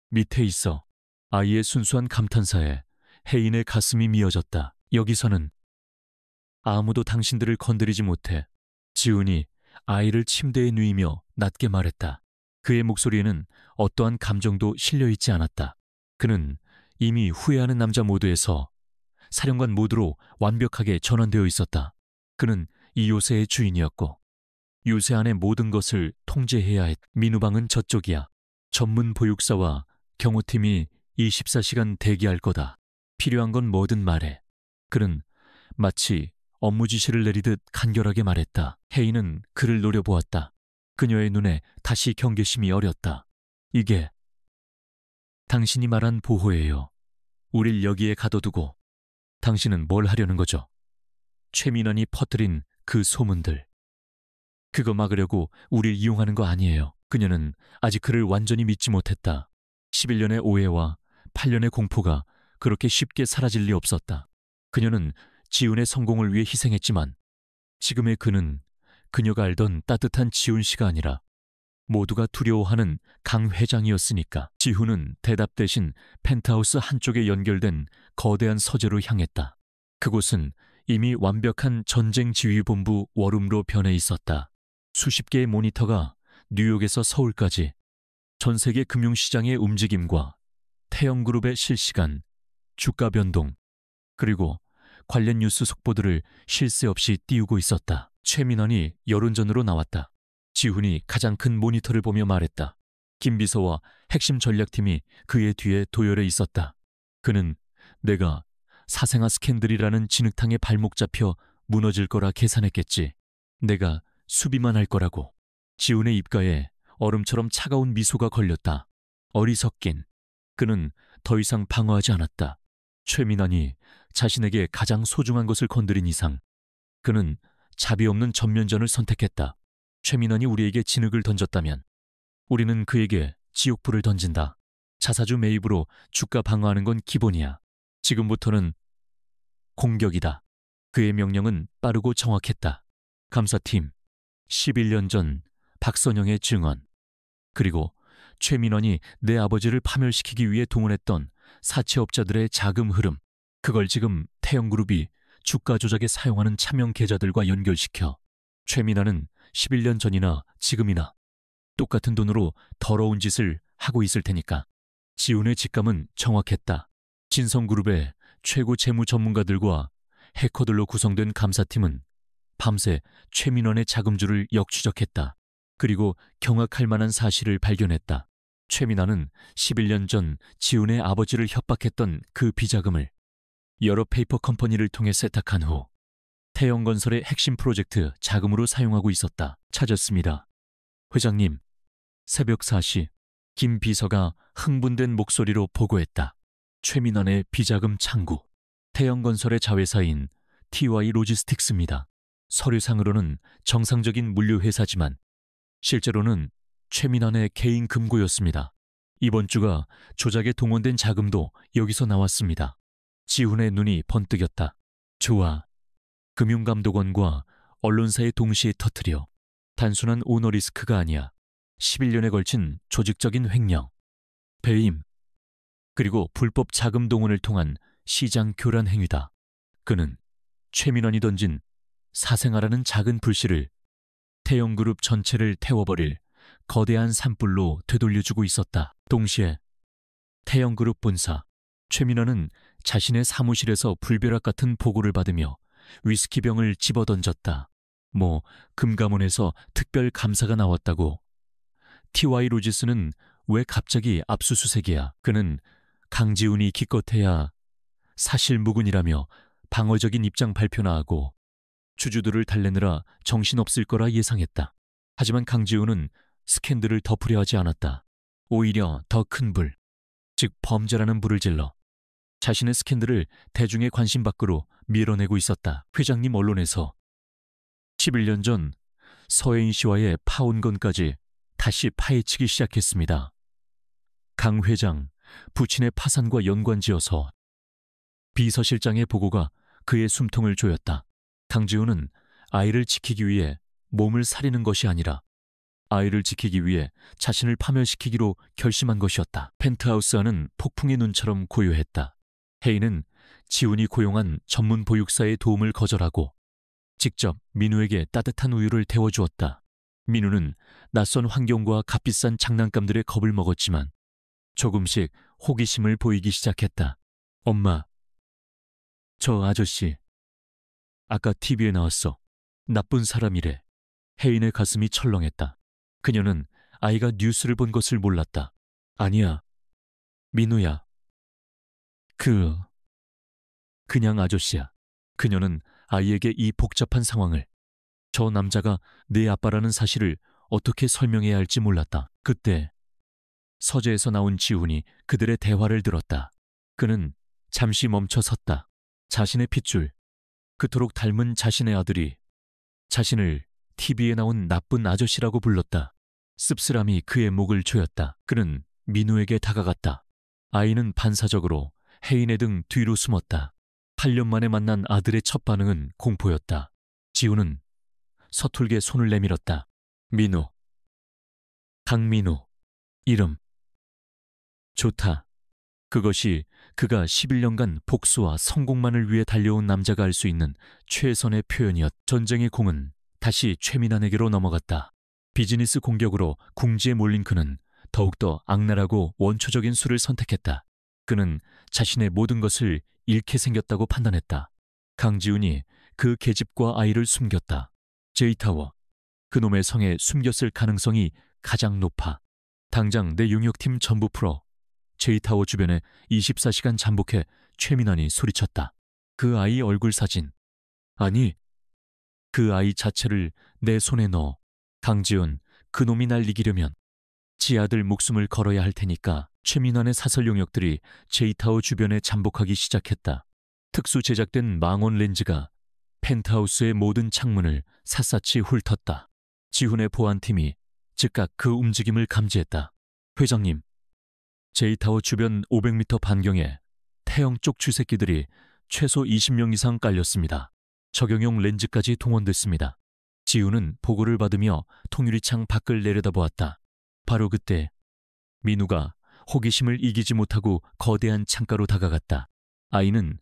밑에 있어. 아이의 순수한 감탄사에 혜인의 가슴이 미어졌다. 여기서는 아무도 당신들을 건드리지 못해. 지훈이 아이를 침대에 누이며 낮게 말했다. 그의 목소리에는 어떠한 감정도 실려있지 않았다. 그는 이미 후회하는 남자 모드에서 사령관 모드로 완벽하게 전환되어 있었다. 그는 이 요새의 주인이었고 요새 안의 모든 것을 통제해야 했다. 민우방은 저쪽이야. 전문 보육사와 경호팀이 24시간 대기할 거다. 필요한 건 뭐든 말해. 그는 마치 업무 지시를 내리듯 간결하게 말했다. 혜인은 그를 노려보았다. 그녀의 눈에 다시 경계심이 어렸다. 이게 당신이 말한 보호예요. 우릴 여기에 가둬두고 당신은 뭘 하려는 거죠? 최민환이 퍼뜨린 그 소문들. 그거 막으려고 우릴 이용하는 거 아니에요. 그녀는 아직 그를 완전히 믿지 못했다. 11년의 오해와 8년의 공포가 그렇게 쉽게 사라질 리 없었다. 그녀는 지훈의 성공을 위해 희생했지만 지금의 그는 그녀가 알던 따뜻한 지훈 씨가 아니라 모두가 두려워하는 강 회장이었으니까. 지훈은 대답 대신 펜트하우스 한쪽에 연결된 거대한 서재로 향했다. 그곳은 이미 완벽한 전쟁지휘본부 워룸으로 변해 있었다. 수십 개의 모니터가 뉴욕에서 서울까지 전 세계 금융시장의 움직임과 태영그룹의 실시간, 주가 변동, 그리고 관련 뉴스 속보들을 쉴 새 없이 띄우고 있었다. 최민환이 여론전으로 나왔다. 지훈이 가장 큰 모니터를 보며 말했다. 김 비서와 핵심 전략팀이 그의 뒤에 도열해 있었다. 그는 내가 사생아 스캔들이라는 진흙탕에 발목 잡혀 무너질 거라 계산했겠지. 내가 수비만 할 거라고. 지훈의 입가에 얼음처럼 차가운 미소가 걸렸다. 어리석긴. 그는 더 이상 방어하지 않았다. 최민환이 자신에게 가장 소중한 것을 건드린 이상 그는 자비 없는 전면전을 선택했다. 최민환이 우리에게 진흙을 던졌다면 우리는 그에게 지옥불을 던진다. 자사주 매입으로 주가 방어하는 건 기본이야. 지금부터는 공격이다. 그의 명령은 빠르고 정확했다. 감사팀, 11년 전 박선영의 증언, 그리고 최민환이 내 아버지를 파멸시키기 위해 동원했던 사채업자들의 자금 흐름, 그걸 지금 태영그룹이 주가 조작에 사용하는 차명 계좌들과 연결시켜 최민환은 11년 전이나 지금이나 똑같은 돈으로 더러운 짓을 하고 있을 테니까. 지훈의 직감은 정확했다. 진성그룹의 최고 재무 전문가들과 해커들로 구성된 감사팀은 밤새 최민환의 자금줄을 역추적했다. 그리고 경악할 만한 사실을 발견했다. 최민환은 11년 전 지훈의 아버지를 협박했던 그 비자금을 여러 페이퍼 컴퍼니를 통해 세탁한 후 태영건설의 핵심 프로젝트 자금으로 사용하고 있었다. 찾았습니다. 회장님, 새벽 4시 김 비서가 흥분된 목소리로 보고했다. 최민환의 비자금 창구, 태영건설의 자회사인 TY 로지스틱스입니다. 서류상으로는 정상적인 물류회사지만 실제로는 최민환의 개인 금고였습니다. 이번 주가 조작에 동원된 자금도 여기서 나왔습니다. 지훈의 눈이 번뜩였다. 좋아. 금융감독원과 언론사에 동시에 터뜨려. 단순한 오너 리스크가 아니야. 11년에 걸친 조직적인 횡령, 배임, 그리고 불법 자금 동원을 통한 시장 교란 행위다. 그는 최민환이 던진 사생아라는 작은 불씨를 태영그룹 전체를 태워버릴 거대한 산불로 되돌려주고 있었다. 동시에 태영그룹 본사 최민환은 자신의 사무실에서 불벼락 같은 보고를 받으며 위스키병을 집어던졌다. 금감원에서 특별 감사가 나왔다고. TY 로지스는 왜 갑자기 압수수색이야? 그는 강지훈이 기껏해야 사실무근이라며 방어적인 입장 발표나 하고 주주들을 달래느라 정신없을 거라 예상했다. 하지만 강지훈은 스캔들을 덮으려 하지 않았다. 오히려 더 큰 불, 즉 범죄라는 불을 질러 자신의 스캔들을 대중의 관심 밖으로 밀어내고 있었다. 회장님 언론에서 11년 전 서혜인 씨와의 파혼건까지 다시 파헤치기 시작했습니다. 강 회장, 부친의 파산과 연관지어서 비서실장의 보고가 그의 숨통을 조였다. 강지훈은 아이를 지키기 위해 몸을 사리는 것이 아니라 아이를 지키기 위해 자신을 파멸시키기로 결심한 것이었다. 펜트하우스 안은 폭풍의 눈처럼 고요했다. 혜인은 지훈이 고용한 전문 보육사의 도움을 거절하고 직접 민우에게 따뜻한 우유를 데워주었다. 민우는 낯선 환경과 값비싼 장난감들에 겁을 먹었지만 조금씩 호기심을 보이기 시작했다. 엄마, 저 아저씨 아까 TV에 나왔어. 나쁜 사람이래. 혜인의 가슴이 철렁했다. 그녀는 아이가 뉴스를 본 것을 몰랐다. 아니야, 민우야. 그냥 아저씨야. 그녀는 아이에게 이 복잡한 상황을, 저 남자가 내 아빠라는 사실을 어떻게 설명해야 할지 몰랐다. 그때 서재에서 나온 지훈이 그들의 대화를 들었다. 그는 잠시 멈춰 섰다. 자신의 핏줄, 그토록 닮은 자신의 아들이 자신을 TV에 나온 나쁜 아저씨라고 불렀다. 씁쓸함이 그의 목을 조였다. 그는 민우에게 다가갔다. 아이는 반사적으로 혜인의 등 뒤로 숨었다. 8년 만에 만난 아들의 첫 반응은 공포였다. 지훈은 서툴게 손을 내밀었다. 민우. 강민우. 이름. 좋다. 그것이 그가 11년간 복수와 성공만을 위해 달려온 남자가 할 수 있는 최선의 표현이었다. 전쟁의 공은 다시 최민환에게로 넘어갔다. 비즈니스 공격으로 궁지에 몰린 그는 더욱더 악랄하고 원초적인 수를 선택했다. 그는 자신의 모든 것을 잃게 생겼다고 판단했다. 강지훈이 그 계집과 아이를 숨겼다. 제이타워, 그놈의 성에 숨겼을 가능성이 가장 높아. 당장 내 용역팀 전부 풀어. 제이타워 주변에 24시간 잠복해. 최민환이 소리쳤다. 그 아이 얼굴 사진, 아니, 그 아이 자체를 내 손에 넣어. 강지훈, 그놈이 날 이기려면 지 아들 목숨을 걸어야 할 테니까. 최민환의 사설 용역들이 제이타워 주변에 잠복하기 시작했다. 특수 제작된 망원 렌즈가 펜트하우스의 모든 창문을 샅샅이 훑었다. 지훈의 보안팀이 즉각 그 움직임을 감지했다. 회장님, 제이타워 주변 500m 반경에 태영 쪽 쥐새끼들이 최소 20명 이상 깔렸습니다. 적용용 렌즈까지 동원됐습니다. 지훈은 보고를 받으며 통유리창 밖을 내려다보았다. 바로 그때 민우가 호기심을 이기지 못하고 거대한 창가로 다가갔다. 아이는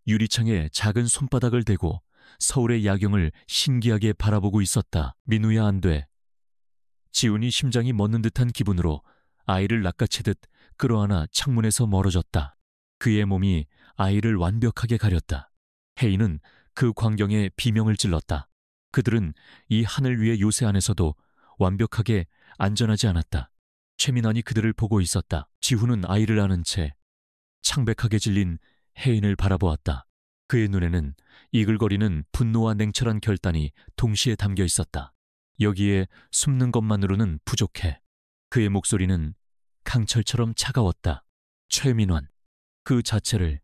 유리창에 작은 손바닥을 대고 서울의 야경을 신기하게 바라보고 있었다. 민우야, 안 돼. 지훈이 심장이 멎는 듯한 기분으로 아이를 낚아채듯 끌어안아 창문에서 멀어졌다. 그의 몸이 아이를 완벽하게 가렸다. 혜인은 그 광경에 비명을 질렀다. 그들은 이 하늘 위의 요새 안에서도 완벽하게 안전하지 않았다. 최민환이 그들을 보고 있었다. 지훈은 아이를 안은 채 창백하게 질린 혜인을 바라보았다. 그의 눈에는 이글거리는 분노와 냉철한 결단이 동시에 담겨 있었다. 여기에 숨는 것만으로는 부족해. 그의 목소리는 강철처럼 차가웠다. 최민환, 그 자체를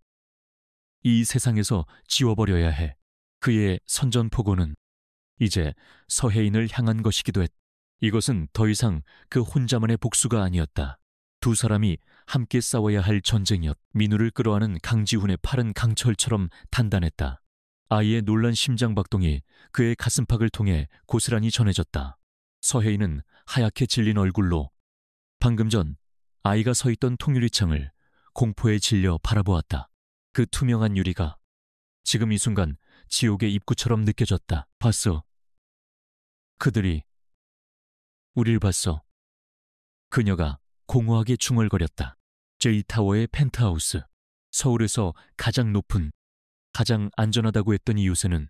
이 세상에서 지워버려야 해. 그의 선전포고는 이제 서혜인을 향한 것이기도 했다. 이것은 더 이상 그 혼자만의 복수가 아니었다. 두 사람이 함께 싸워야 할 전쟁이었다. 민우를 끌어안은 강지훈의 팔은 강철처럼 단단했다. 아이의 놀란 심장박동이 그의 가슴팍을 통해 고스란히 전해졌다. 서혜인은 하얗게 질린 얼굴로 방금 전 아이가 서 있던 통유리창을 공포에 질려 바라보았다. 그 투명한 유리가 지금 이 순간 지옥의 입구처럼 느껴졌다. 봤어. 그들이 우릴 봤어. 그녀가 공허하게 중얼거렸다. J타워의 펜트하우스. 서울에서 가장 높은, 가장 안전하다고 했던 이웃에는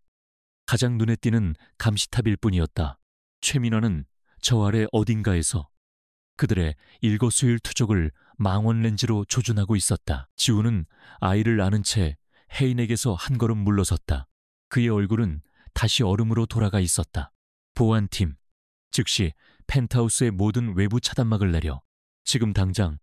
가장 눈에 띄는 감시탑일 뿐이었다. 최민아는 저 아래 어딘가에서 그들의 일거수일투족을 망원 렌즈로 조준하고 있었다. 지우는 아이를 안은 채 혜인에게서 한 걸음 물러섰다. 그의 얼굴은 다시 얼음으로 돌아가 있었다. 보안팀, 즉시 펜트하우스의 모든 외부 차단막을 내려 지금 당장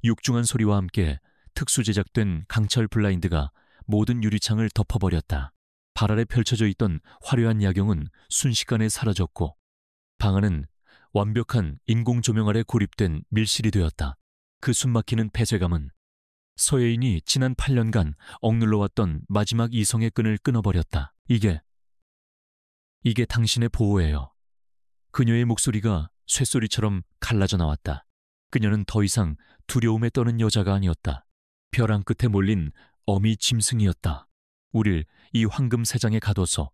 육중한 소리와 함께 특수 제작된 강철 블라인드가 모든 유리창을 덮어버렸다. 발 아래 펼쳐져 있던 화려한 야경은 순식간에 사라졌고 방 안은 완벽한 인공 조명 아래 고립된 밀실이 되었다. 그 숨막히는 폐쇄감은 서예인이 지난 8년간 억눌러왔던 마지막 이성의 끈을 끊어버렸다. 이게 당신의 보호예요. 그녀의 목소리가 쇳소리처럼 갈라져 나왔다. 그녀는 더 이상 두려움에 떠는 여자가 아니었다. 벼랑 끝에 몰린 어미 짐승이었다. 우릴 이 황금 세장에 가둬서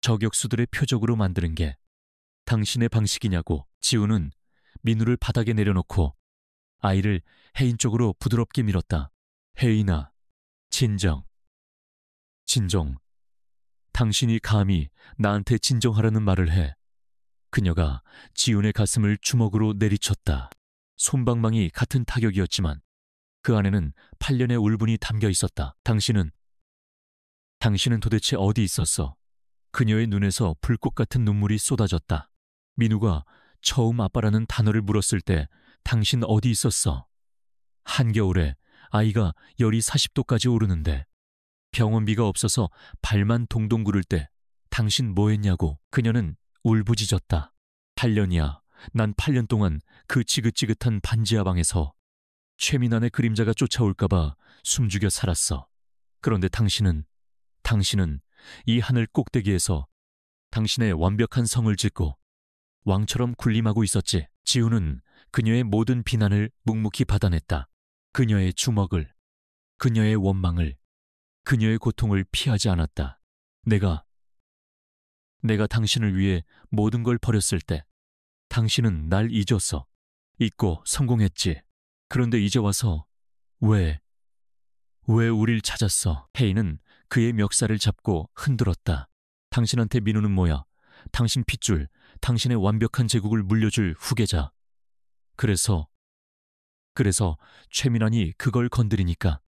저격수들의 표적으로 만드는 게 당신의 방식이냐고. 지우는 민우를 바닥에 내려놓고 아이를 혜인 쪽으로 부드럽게 밀었다. 혜인아, 진정. 당신이 감히 나한테 진정하라는 말을 해. 그녀가 지훈의 가슴을 주먹으로 내리쳤다. 솜방망이 같은 타격이었지만 그 안에는 8년의 울분이 담겨 있었다. 당신은 도대체 어디 있었어? 그녀의 눈에서 불꽃 같은 눈물이 쏟아졌다. 민우가 처음 아빠라는 단어를 물었을 때 당신 어디 있었어? 한겨울에 아이가 열이 40도까지 오르는데 병원비가 없어서 발만 동동 구를 때 당신 뭐 했냐고. 그녀는 울부짖었다. 8년이야. 난 8년 동안 그 지긋지긋한 반지하 방에서 최민환의 그림자가 쫓아올까봐 숨죽여 살았어. 그런데 당신은 이 하늘 꼭대기에서 당신의 완벽한 성을 짓고 왕처럼 군림하고 있었지. 지우는 그녀의 모든 비난을 묵묵히 받아냈다. 그녀의 주먹을, 그녀의 원망을, 그녀의 고통을 피하지 않았다. 내가 당신을 위해 모든 걸 버렸을 때 당신은 날 잊었어. 잊고 성공했지. 그런데 이제 와서 왜 우릴 찾았어? 혜인은 그의 멱살을 잡고 흔들었다. 당신한테 민우는 뭐야? 당신 핏줄, 당신의 완벽한 제국을 물려줄 후계자. 그래서 최민환이 그걸 건드리니까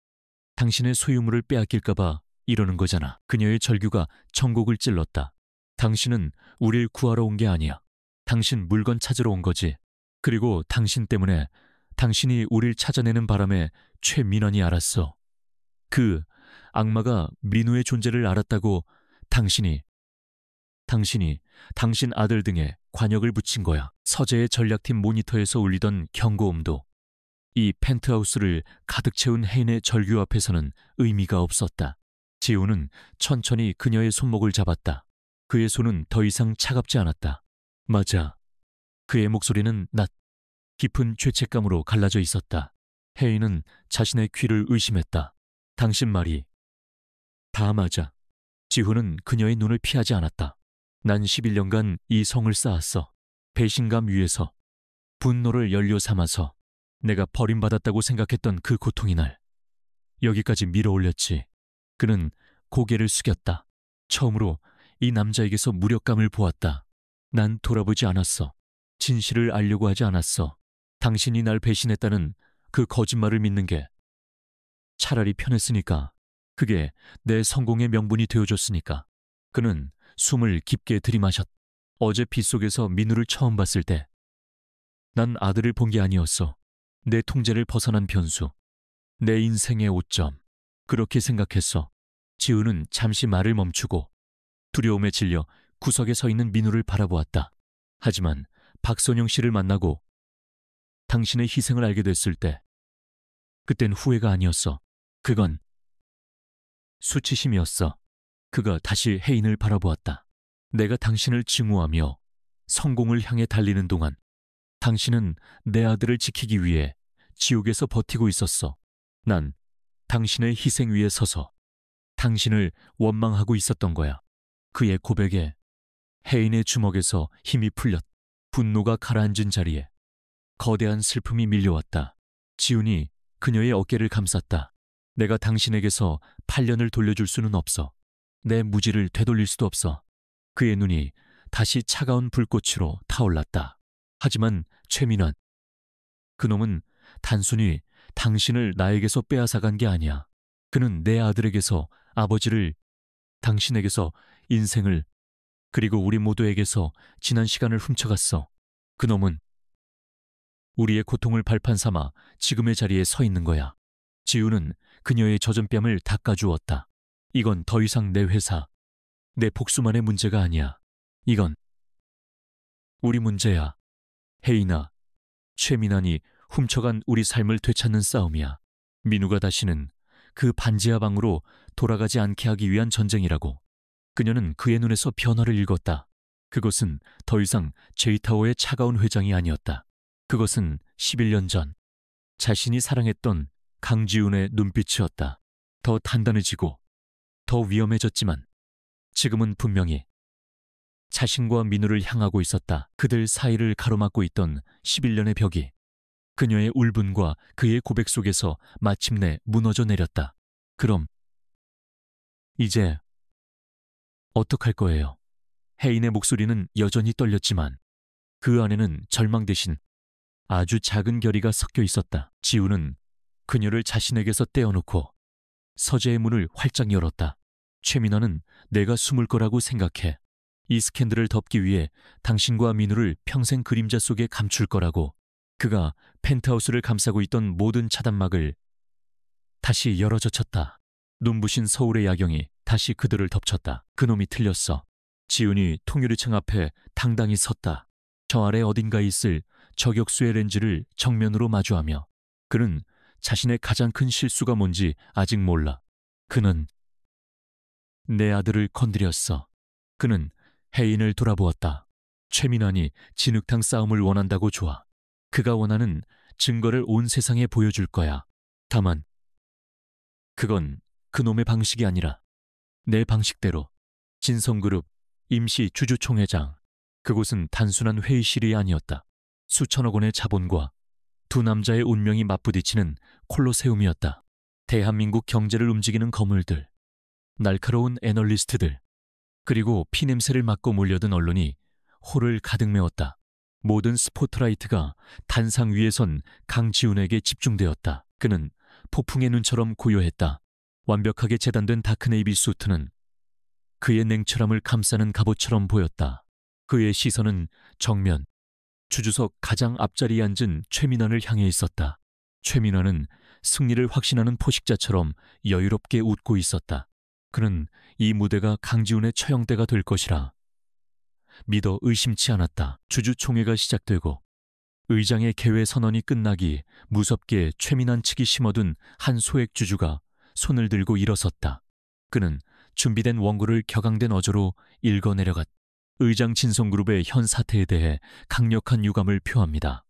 당신의 소유물을 빼앗길까봐 이러는 거잖아. 그녀의 절규가 천곡을 찔렀다. 당신은 우릴 구하러 온 게 아니야. 당신 물건 찾으러 온 거지. 그리고 당신 때문에 당신이 우릴 찾아내는 바람에 최민환이 알았어. 그 악마가 민우의 존재를 알았다고 당신 아들 등에 관역을 붙인 거야. 서재의 전략팀 모니터에서 울리던 경고음도 이 펜트하우스를 가득 채운 혜인의 절규 앞에서는 의미가 없었다. 지우는 천천히 그녀의 손목을 잡았다. 그의 손은 더 이상 차갑지 않았다. 맞아. 그의 목소리는 깊은 죄책감으로 갈라져 있었다. 혜인은 자신의 귀를 의심했다. 당신 말이 다 맞아. 지훈은 그녀의 눈을 피하지 않았다. 난 11년간 이 성을 쌓았어. 배신감 위에서, 분노를 연료 삼아서 내가 버림받았다고 생각했던 그 고통이 날 여기까지 밀어올렸지. 그는 고개를 숙였다. 처음으로 이 남자에게서 무력감을 보았다. 난 돌아보지 않았어. 진실을 알려고 하지 않았어. 당신이 날 배신했다는 그 거짓말을 믿는 게 차라리 편했으니까. 그게 내 성공의 명분이 되어줬으니까. 그는 숨을 깊게 들이마셨다. 어제 빗속에서 민우를 처음 봤을 때 난 아들을 본 게 아니었어. 내 통제를 벗어난 변수. 내 인생의 오점. 그렇게 생각했어. 지우는 잠시 말을 멈추고 두려움에 질려 구석에 서 있는 민우를 바라보았다. 하지만 박선영 씨를 만나고 당신의 희생을 알게 됐을 때 그땐 후회가 아니었어. 그건 수치심이었어. 그가 다시 혜인을 바라보았다. 내가 당신을 증오하며 성공을 향해 달리는 동안 당신은 내 아들을 지키기 위해 지옥에서 버티고 있었어. 난 당신의 희생 위에 서서 당신을 원망하고 있었던 거야. 그의 고백에 혜인의 주먹에서 힘이 풀렸. 분노가 가라앉은 자리에 거대한 슬픔이 밀려왔다. 지훈이 그녀의 어깨를 감쌌다. 내가 당신에게서 8년을 돌려줄 수는 없어. 내 무지를 되돌릴 수도 없어. 그의 눈이 다시 차가운 불꽃으로 타올랐다. 하지만 최민환, 그놈은 단순히 당신을 나에게서 빼앗아간 게 아니야. 그는 내 아들에게서 아버지를, 당신에게서 인생을, 그리고 우리 모두에게서 지난 시간을 훔쳐갔어. 그놈은 우리의 고통을 발판 삼아 지금의 자리에 서 있는 거야. 지우는 그녀의 젖은 뺨을 닦아주었다. 이건 더 이상 내 회사, 내 복수만의 문제가 아니야. 이건 우리 문제야. 혜인아, 최민환이 훔쳐간 우리 삶을 되찾는 싸움이야. 민우가 다시는 그 반지하 방으로 돌아가지 않게 하기 위한 전쟁이라고. 그녀는 그의 눈에서 변화를 읽었다. 그것은 더 이상 제이타워의 차가운 회장이 아니었다. 그것은 11년 전 자신이 사랑했던 강지훈의 눈빛이었다. 더 단단해지고 더 위험해졌지만 지금은 분명히 자신과 민우를 향하고 있었다. 그들 사이를 가로막고 있던 11년의 벽이 그녀의 울분과 그의 고백 속에서 마침내 무너져 내렸다. 그럼 이제 어떡할 거예요? 혜인의 목소리는 여전히 떨렸지만 그 안에는 절망 대신 아주 작은 결의가 섞여 있었다. 지우는 그녀를 자신에게서 떼어놓고 서재의 문을 활짝 열었다. 최민아는 내가 숨을 거라고 생각해. 이 스캔들을 덮기 위해 당신과 민우를 평생 그림자 속에 감출 거라고. 그가 펜트하우스를 감싸고 있던 모든 차단막을 다시 열어젖혔다. 눈부신 서울의 야경이 다시 그들을 덮쳤다. 그놈이 틀렸어. 지훈이 통유리층 앞에 당당히 섰다. 저 아래 어딘가에 있을 저격수의 렌즈를 정면으로 마주하며 그는 자신의 가장 큰 실수가 뭔지 아직 몰라. 그는 내 아들을 건드렸어. 그는 혜인을 돌아보았다. 최민환이 진흙탕 싸움을 원한다고 좋아. 그가 원하는 증거를 온 세상에 보여줄 거야. 다만 그건 그놈의 방식이 아니라 내 방식대로. 진성그룹 임시 주주총회장. 그곳은 단순한 회의실이 아니었다. 수천억 원의 자본과 두 남자의 운명이 맞부딪히는 콜로세움이었다. 대한민국 경제를 움직이는 거물들, 날카로운 애널리스트들, 그리고 피냄새를 맡고 몰려든 언론이 홀을 가득 메웠다. 모든 스포트라이트가 단상 위에 선 강지훈에게 집중되었다. 그는 폭풍의 눈처럼 고요했다. 완벽하게 재단된 다크네이비 수트는 그의 냉철함을 감싸는 갑옷처럼 보였다. 그의 시선은 정면, 주주석 가장 앞자리에 앉은 최민환을 향해 있었다. 최민환은 승리를 확신하는 포식자처럼 여유롭게 웃고 있었다. 그는 이 무대가 강지훈의 처형대가 될 것이라 믿어 의심치 않았다. 주주총회가 시작되고 의장의 개회 선언이 끝나기 무섭게 최민환 측이 심어둔 한 소액 주주가 손을 들고 일어섰다. 그는 준비된 원고를 격앙된 어조로 읽어내려갔다. 의장 진성그룹의 현 사태에 대해 강력한 유감을 표합니다.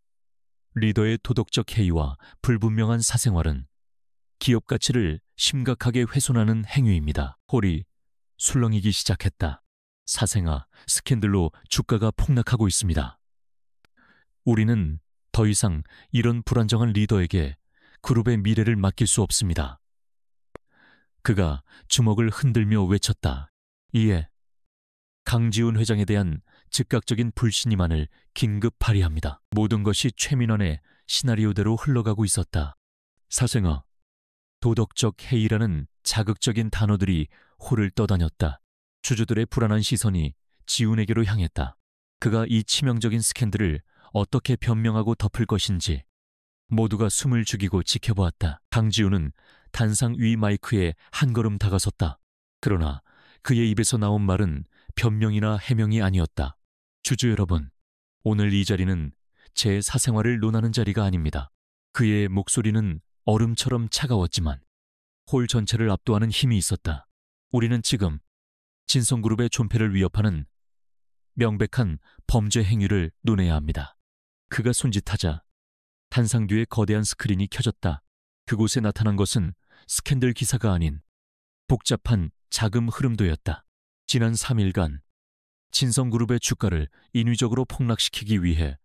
리더의 도덕적 해이와 불분명한 사생활은 기업 가치를 심각하게 훼손하는 행위입니다. 홀이 술렁이기 시작했다. 사생아, 스캔들로 주가가 폭락하고 있습니다. 우리는 더 이상 이런 불안정한 리더에게 그룹의 미래를 맡길 수 없습니다. 그가 주먹을 흔들며 외쳤다. 이에 강지훈 회장에 대한 즉각적인 불신임안을 긴급 발의합니다. 모든 것이 최민환의 시나리오대로 흘러가고 있었다. 사생아, 도덕적 해이라는 자극적인 단어들이 홀을 떠다녔다. 주주들의 불안한 시선이 지훈에게로 향했다. 그가 이 치명적인 스캔들을 어떻게 변명하고 덮을 것인지 모두가 숨을 죽이고 지켜보았다. 강지훈은 단상 위 마이크에 한 걸음 다가섰다. 그러나 그의 입에서 나온 말은 변명이나 해명이 아니었다. 주주 여러분, 오늘 이 자리는 제 사생활을 논하는 자리가 아닙니다. 그의 목소리는 얼음처럼 차가웠지만 홀 전체를 압도하는 힘이 있었다. 우리는 지금 진성그룹의 존폐를 위협하는 명백한 범죄 행위를 논해야 합니다. 그가 손짓하자 단상 뒤에 거대한 스크린이 켜졌다. 그곳에 나타난 것은 스캔들 기사가 아닌 복잡한 자금 흐름도였다. 지난 3일간 진성그룹의 주가를 인위적으로 폭락시키기 위해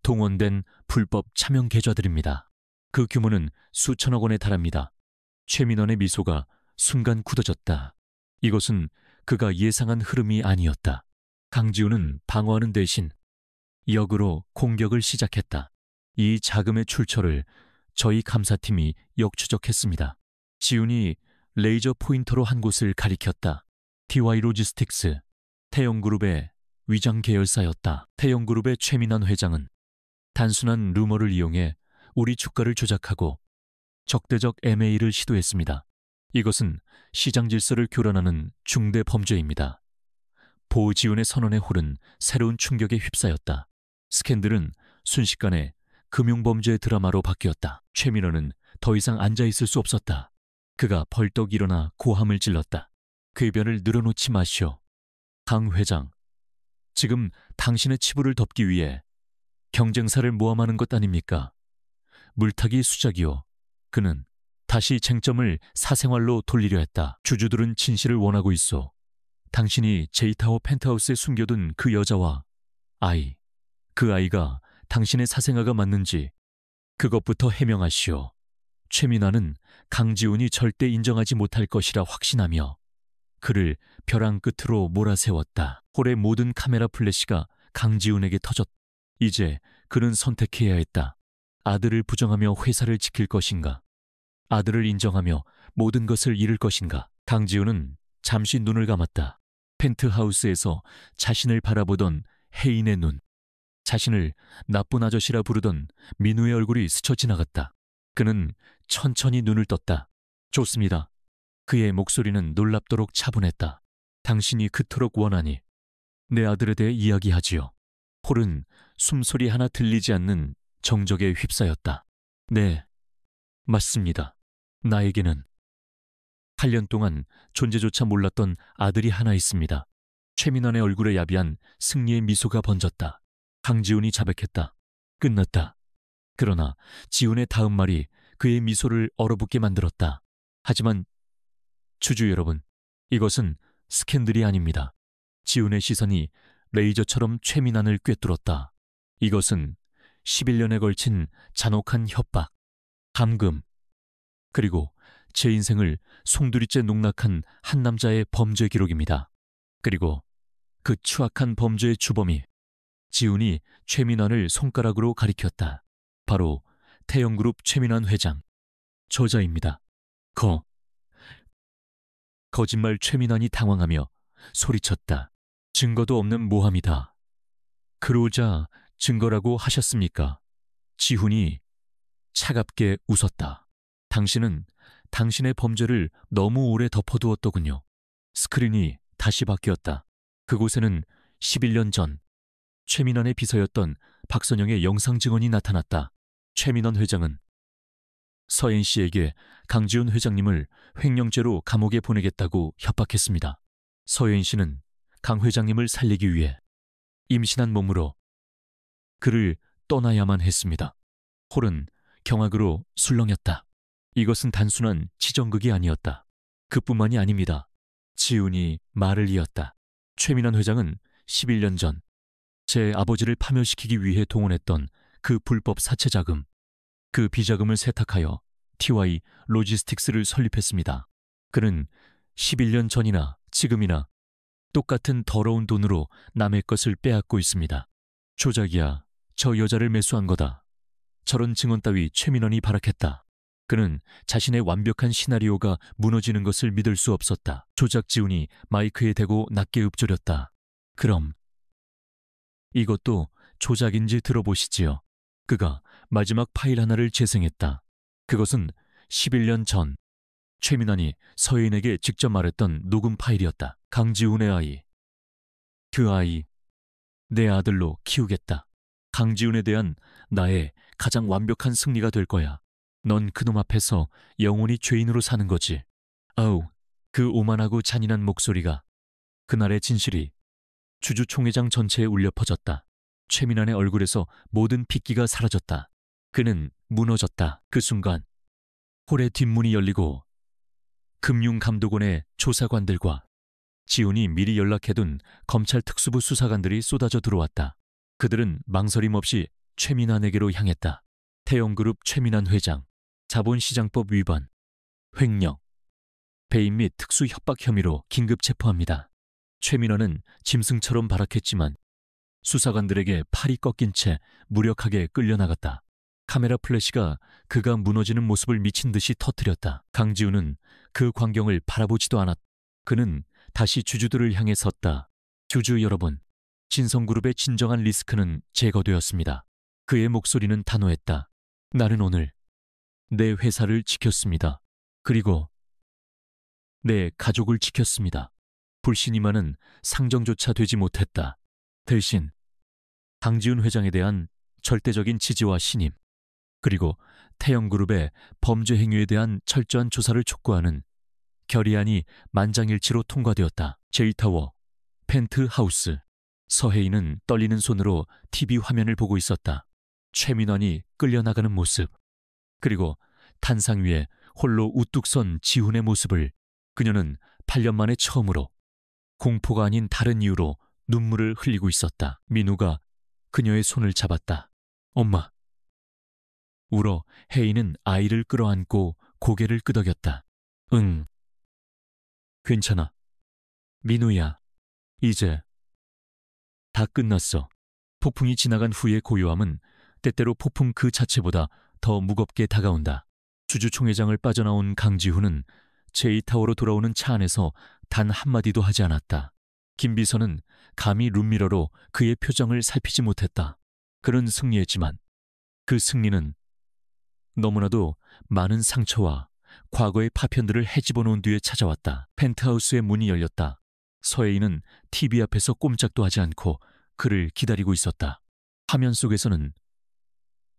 동원된 불법 차명 계좌들입니다. 그 규모는 수천억 원에 달합니다. 최민원의 미소가 순간 굳어졌다. 이것은 그가 예상한 흐름이 아니었다. 강지훈은 방어하는 대신 역으로 공격을 시작했다. 이 자금의 출처를 저희 감사팀이 역추적했습니다. 지훈이 레이저 포인터로 한 곳을 가리켰다. TY 로지스틱스, 태영그룹의 위장 계열사였다. 태영그룹의 최민환 회장은 단순한 루머를 이용해 우리 주가를 조작하고 적대적 MA를 시도했습니다. 이것은 시장 질서를 교란하는 중대 범죄입니다. 보지훈의 선언의 홀은 새로운 충격에 휩싸였다. 스캔들은 순식간에 금융범죄의 드라마로 바뀌었다. 최민호는 더 이상 앉아있을 수 없었다. 그가 벌떡 일어나 고함을 질렀다. 궤변을 늘어놓지 마시오. 강 회장, 지금 당신의 치부를 덮기 위해 경쟁사를 모함하는 것 아닙니까? 물타기 수작이오. 그는 다시 쟁점을 사생활로 돌리려 했다. 주주들은 진실을 원하고 있어. 당신이 제이타워 펜트하우스에 숨겨둔 그 여자와 아이, 그 아이가 당신의 사생아가 맞는지 그것부터 해명하시오. 최민아는 강지훈이 절대 인정하지 못할 것이라 확신하며 그를 벼랑 끝으로 몰아세웠다. 홀의 모든 카메라 플래시가 강지훈에게 터졌다. 이제 그는 선택해야 했다. 아들을 부정하며 회사를 지킬 것인가? 아들을 인정하며 모든 것을 잃을 것인가? 강지훈은 잠시 눈을 감았다. 펜트하우스에서 자신을 바라보던 혜인의 눈, 자신을 나쁜 아저씨라 부르던 민우의 얼굴이 스쳐 지나갔다. 그는 천천히 눈을 떴다. 좋습니다. 그의 목소리는 놀랍도록 차분했다. 당신이 그토록 원하니 내 아들에 대해 이야기하지요. 홀은 숨소리 하나 들리지 않는 정적에 휩싸였다. 네, 맞습니다. 나에게는 8년 동안 존재조차 몰랐던 아들이 하나 있습니다. 최민환의 얼굴에 야비한 승리의 미소가 번졌다. 강지훈이 자백했다. 끝났다. 그러나 지훈의 다음 말이 그의 미소를 얼어붙게 만들었다. 하지만 주주 여러분, 이것은 스캔들이 아닙니다. 지훈의 시선이 레이저처럼 최민환을 꿰뚫었다. 이것은 11년에 걸친 잔혹한 협박, 감금, 그리고 제 인생을 송두리째 농락한 한 남자의 범죄 기록입니다. 그리고 그 추악한 범죄의 주범이 지훈이 최민환을 손가락으로 가리켰다. 바로 태영그룹 최민환 회장, 저자입니다. 거짓말. 최민환이 당황하며 소리쳤다. 증거도 없는 모함이다. 그러자 증거라고 하셨습니까? 지훈이 차갑게 웃었다. 당신은 당신의 범죄를 너무 오래 덮어두었더군요. 스크린이 다시 바뀌었다. 그곳에는 11년 전 최민환의 비서였던 박선영의 영상 증언이 나타났다. 최민환 회장은 서인 씨에게 강지훈 회장님을 횡령죄로 감옥에 보내겠다고 협박했습니다. 서인 씨는 강 회장님을 살리기 위해 임신한 몸으로 그를 떠나야만 했습니다. 홀은 경악으로 술렁였다. 이것은 단순한 지정극이 아니었다. 그뿐만이 아닙니다. 지훈이 말을 이었다. 최민환 회장은 11년 전 제 아버지를 파멸시키기 위해 동원했던 그 불법 사채 자금, 그 비자금을 세탁하여 TY 로지스틱스를 설립했습니다. 그는 11년 전이나 지금이나 똑같은 더러운 돈으로 남의 것을 빼앗고 있습니다. 조작이야. 저 여자를 매수한 거다. 저런 증언 따위 최민원이 발악했다. 그는 자신의 완벽한 시나리오가 무너지는 것을 믿을 수 없었다. 조작 지훈이 마이크에 대고 낮게 읊조렸다. 그럼 이것도 조작인지 들어보시지요. 그가 마지막 파일 하나를 재생했다. 그것은 11년 전 최민환이 서인에게 직접 말했던 녹음 파일이었다. 강지훈의 아이. 그 아이, 내 아들로 키우겠다. 강지훈에 대한 나의 가장 완벽한 승리가 될 거야. 넌 그놈 앞에서 영원히 죄인으로 사는 거지. 아우, 그 오만하고 잔인한 목소리가 그날의 진실이 주주 총회장 전체에 울려 퍼졌다. 최민환의 얼굴에서 모든 핏기가 사라졌다. 그는 무너졌다. 그 순간 홀의 뒷문이 열리고 금융감독원의 조사관들과 지훈이 미리 연락해둔 검찰 특수부 수사관들이 쏟아져 들어왔다. 그들은 망설임 없이 최민환에게로 향했다. 태영그룹 최민환 회장, 자본시장법 위반, 횡령, 배임 및 특수 협박 혐의로 긴급 체포합니다. 최민환은 짐승처럼 발악했지만 수사관들에게 팔이 꺾인 채 무력하게 끌려나갔다. 카메라 플래시가 그가 무너지는 모습을 미친 듯이 터뜨렸다. 강지훈은 그 광경을 바라보지도 않았다. 그는 다시 주주들을 향해 섰다. 주주 여러분, 진성그룹의 진정한 리스크는 제거되었습니다. 그의 목소리는 단호했다. 나는 오늘 내 회사를 지켰습니다. 그리고 내 가족을 지켰습니다. 불신이만은 상정조차 되지 못했다. 대신 강지훈 회장에 대한 절대적인 지지와 신임, 그리고 태영그룹의 범죄 행위에 대한 철저한 조사를 촉구하는 결의안이 만장일치로 통과되었다. 제이타워, 펜트하우스. 서혜인은 떨리는 손으로 TV 화면을 보고 있었다. 최민환이 끌려나가는 모습, 그리고 단상 위에 홀로 우뚝 선 지훈의 모습을 그녀는 8년 만에 처음으로 공포가 아닌 다른 이유로 눈물을 흘리고 있었다. 민우가 그녀의 손을 잡았다. 엄마. 울어 혜인은 아이를 끌어안고 고개를 끄덕였다. 응. 괜찮아. 민우야. 이제 다 끝났어. 폭풍이 지나간 후의 고요함은 때때로 폭풍 그 자체보다 더 무겁게 다가온다. 주주총회장을 빠져나온 강지훈은 제2타워로 돌아오는 차 안에서 단 한마디도 하지 않았다. 김비서는 감히 룸미러로 그의 표정을 살피지 못했다. 그는 승리했지만 그 승리는 너무나도 많은 상처와 과거의 파편들을 헤집어 놓은 뒤에 찾아왔다. 펜트하우스의 문이 열렸다. 서혜인은 TV 앞에서 꼼짝도 하지 않고 그를 기다리고 있었다. 화면 속에서는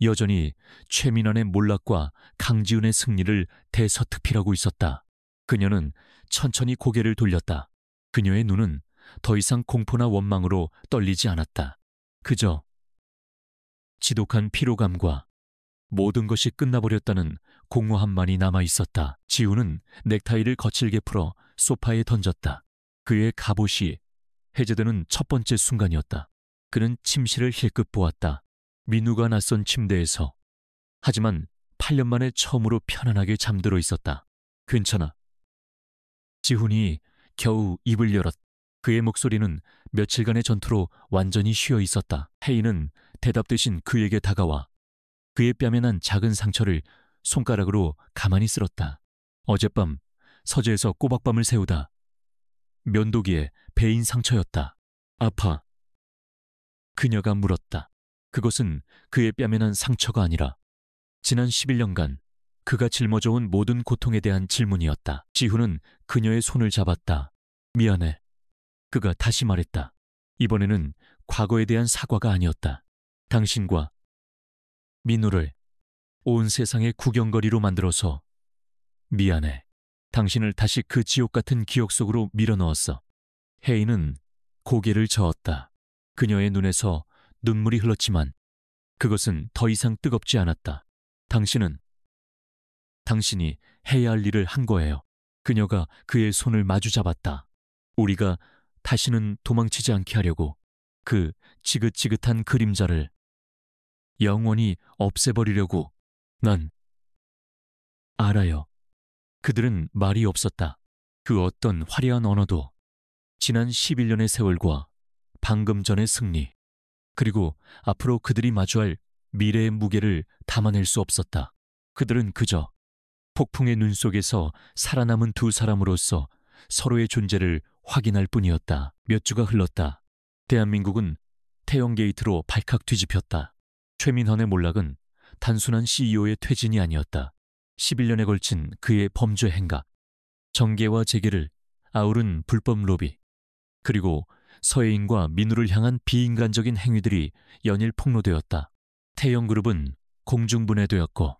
여전히 최민환의 몰락과 강지훈의 승리를 대서특필하고 있었다. 그녀는 천천히 고개를 돌렸다. 그녀의 눈은 더 이상 공포나 원망으로 떨리지 않았다. 그저 지독한 피로감과 모든 것이 끝나버렸다는 공허함만이 남아있었다. 지훈은 넥타이를 거칠게 풀어 소파에 던졌다. 그의 갑옷이 해제되는 첫 번째 순간이었다. 그는 침실을 힐끗 보았다. 민우가 낯선 침대에서. 하지만 8년 만에 처음으로 편안하게 잠들어 있었다. 괜찮아. 지훈이 겨우 입을 열었다. 그의 목소리는 며칠간의 전투로 완전히 쉬어 있었다. 혜인은 대답 대신 그에게 다가와 그의 뺨에 난 작은 상처를 손가락으로 가만히 쓸었다. 어젯밤 서재에서 꼬박밤을 새우다 면도기에 베인 상처였다. 아파. 그녀가 물었다. 그것은 그의 뺨에 난 상처가 아니라 지난 11년간 그가 짊어져온 모든 고통에 대한 질문이었다. 지훈은 그녀의 손을 잡았다. 미안해. 그가 다시 말했다. 이번에는 과거에 대한 사과가 아니었다. 당신과 민우를 온 세상의 구경거리로 만들어서 미안해. 당신을 다시 그 지옥 같은 기억 속으로 밀어넣었어. 혜인은 고개를 저었다. 그녀의 눈에서 눈물이 흘렀지만 그것은 더 이상 뜨겁지 않았다. 당신이 해야 할 일을 한 거예요. 그녀가 그의 손을 마주 잡았다. 우리가 다시는 도망치지 않게 하려고 그 지긋지긋한 그림자를 영원히 없애버리려고. 난 알아요. 그들은 말이 없었다. 그 어떤 화려한 언어도 지난 11년의 세월과 방금 전의 승리, 그리고 앞으로 그들이 마주할 미래의 무게를 담아낼 수 없었다. 그들은 그저 폭풍의 눈 속에서 살아남은 두 사람으로서 서로의 존재를 확인할 뿐이었다. 몇 주가 흘렀다. 대한민국은 태영 게이트로 발칵 뒤집혔다. 최민환의 몰락은 단순한 CEO의 퇴진이 아니었다. 11년에 걸친 그의 범죄 행각, 정계와 재계를 아우른 불법 로비, 그리고 서혜인과 민우를 향한 비인간적인 행위들이 연일 폭로되었다. 태영그룹은 공중분해되었고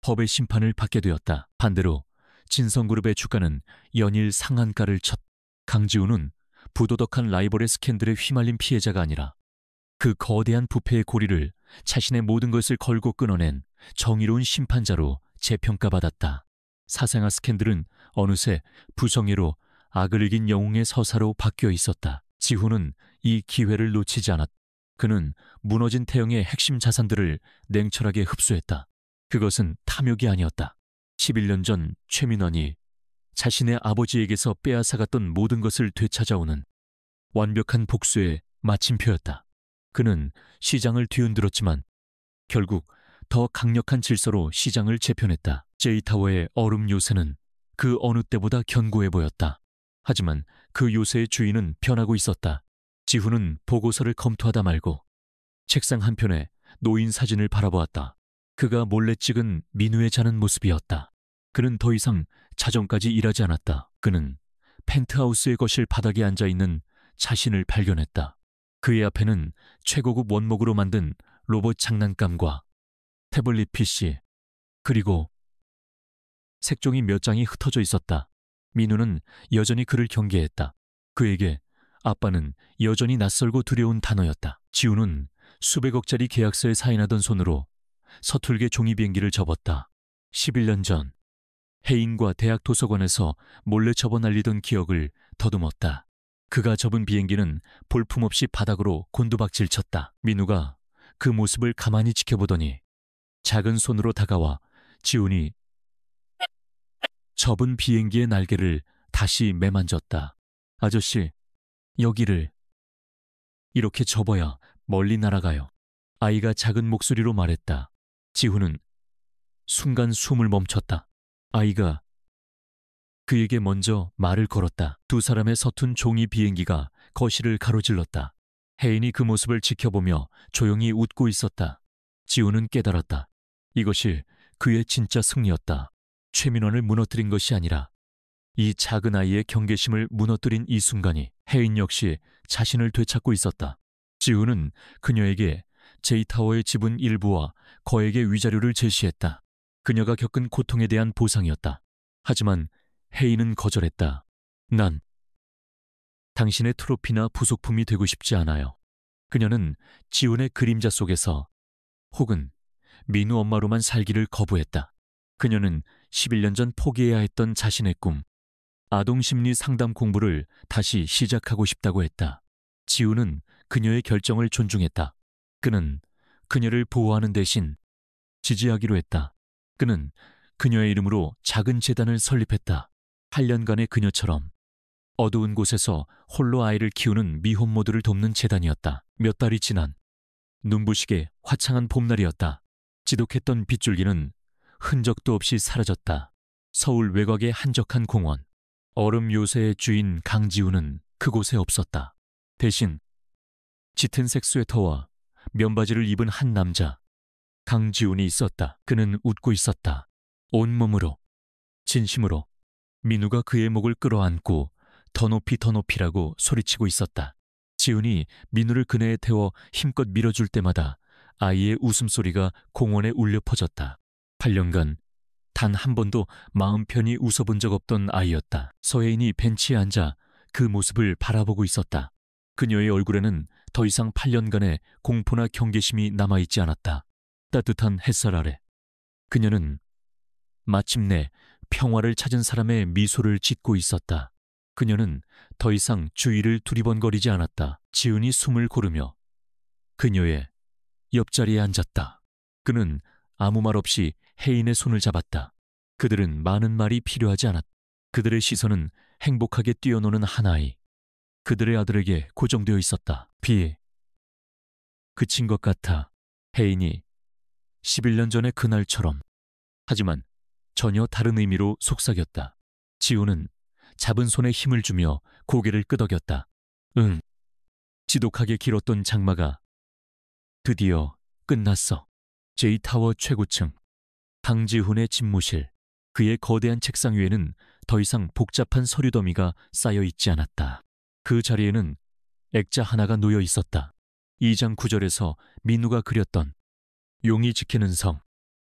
법의 심판을 받게 되었다. 반대로 진성그룹의 주가는 연일 상한가를 쳤. 강지훈은 부도덕한 라이벌의 스캔들에 휘말린 피해자가 아니라 그 거대한 부패의 고리를 자신의 모든 것을 걸고 끊어낸 정의로운 심판자로 재평가받았다. 사생아 스캔들은 어느새 부성애로 악을 이긴 영웅의 서사로 바뀌어 있었다. 지훈은 이 기회를 놓치지 않았다. 그는 무너진 태영의 핵심 자산들을 냉철하게 흡수했다. 그것은 탐욕이 아니었다. 11년 전 최민원이 자신의 아버지에게서 빼앗아갔던 모든 것을 되찾아오는 완벽한 복수의 마침표였다. 그는 시장을 뒤흔들었지만 결국 더 강력한 질서로 시장을 재편했다. 제이타워의 얼음 요새는 그 어느 때보다 견고해 보였다. 하지만 그 요새의 주인은 변하고 있었다. 지훈은 보고서를 검토하다 말고 책상 한편에 노인 사진을 바라보았다. 그가 몰래 찍은 민우의 자는 모습이었다. 그는 더 이상 자정까지 일하지 않았다. 그는 펜트하우스의 거실 바닥에 앉아있는 자신을 발견했다. 그의 앞에는 최고급 원목으로 만든 로봇 장난감과 태블릿 PC, 그리고 색종이 몇 장이 흩어져 있었다. 민우는 여전히 그를 경계했다. 그에게 아빠는 여전히 낯설고 두려운 단어였다. 지우는 수백억짜리 계약서에 사인하던 손으로 서툴게 종이 비행기를 접었다. 11년 전 해인과 대학 도서관에서 몰래 접어 날리던 기억을 더듬었다. 그가 접은 비행기는 볼품없이 바닥으로 곤두박질 쳤다. 민우가 그 모습을 가만히 지켜보더니 작은 손으로 다가와 지훈이 접은 비행기의 날개를 다시 매만졌다. 아저씨, 여기를 이렇게 접어야 멀리 날아가요. 아이가 작은 목소리로 말했다. 지훈은 순간 숨을 멈췄다. 아이가 그에게 먼저 말을 걸었다. 두 사람의 서툰 종이 비행기가 거실을 가로질렀다. 혜인이 그 모습을 지켜보며 조용히 웃고 있었다. 지훈은 깨달았다. 이것이 그의 진짜 승리였다. 최민원을 무너뜨린 것이 아니라 이 작은 아이의 경계심을 무너뜨린 이 순간이 혜인 역시 자신을 되찾고 있었다. 지훈은 그녀에게 제이타워의 지분 일부와 거액의 위자료를 제시했다. 그녀가 겪은 고통에 대한 보상이었다. 하지만 혜인은 거절했다. 난 당신의 트로피나 부속품이 되고 싶지 않아요. 그녀는 지훈의 그림자 속에서 혹은 민우 엄마로만 살기를 거부했다. 그녀는 11년 전 포기해야 했던 자신의 꿈, 아동심리 상담 공부를 다시 시작하고 싶다고 했다. 지훈은 그녀의 결정을 존중했다. 그는 그녀를 보호하는 대신 지지하기로 했다. 그는 그녀의 이름으로 작은 재단을 설립했다. 8년간의 그녀처럼 어두운 곳에서 홀로 아이를 키우는 미혼모들을 돕는 재단이었다. 몇 달이 지난 눈부시게 화창한 봄날이었다. 지독했던 빗줄기는 흔적도 없이 사라졌다. 서울 외곽의 한적한 공원, 얼음 요새의 주인 강지훈은 그곳에 없었다. 대신 짙은색 스웨터와 면바지를 입은 한 남자, 강지훈이 있었다. 그는 웃고 있었다. 온몸으로, 진심으로. 민우가 그의 목을 끌어안고 더 높이 더 높이라고 소리치고 있었다. 지훈이 민우를 그네에 태워 힘껏 밀어줄 때마다 아이의 웃음소리가 공원에 울려 퍼졌다. 8년간 단 한 번도 마음 편히 웃어본 적 없던 아이였다. 서혜인이 벤치에 앉아 그 모습을 바라보고 있었다. 그녀의 얼굴에는 더 이상 8년간의 공포나 경계심이 남아있지 않았다. 따뜻한 햇살 아래 그녀는 마침내 평화를 찾은 사람의 미소를 짓고 있었다. 그녀는 더 이상 주위를 두리번거리지 않았다. 지훈이 숨을 고르며 그녀의 옆자리에 앉았다. 그는 아무 말 없이 혜인의 손을 잡았다. 그들은 많은 말이 필요하지 않았다. 그들의 시선은 행복하게 뛰어노는 한 아이, 그들의 아들에게 고정되어 있었다. 비 그친 것 같아. 혜인이 11년 전의 그날처럼. 하지만 전혀 다른 의미로 속삭였다. 지훈은 잡은 손에 힘을 주며 고개를 끄덕였다. 응. 지독하게 길었던 장마가 드디어 끝났어. 제이타워 최고층. 강지훈의 집무실. 그의 거대한 책상 위에는 더 이상 복잡한 서류 더미가 쌓여 있지 않았다. 그 자리에는 액자 하나가 놓여 있었다. 2장 9절에서 민우가 그렸던 용이 지키는 성,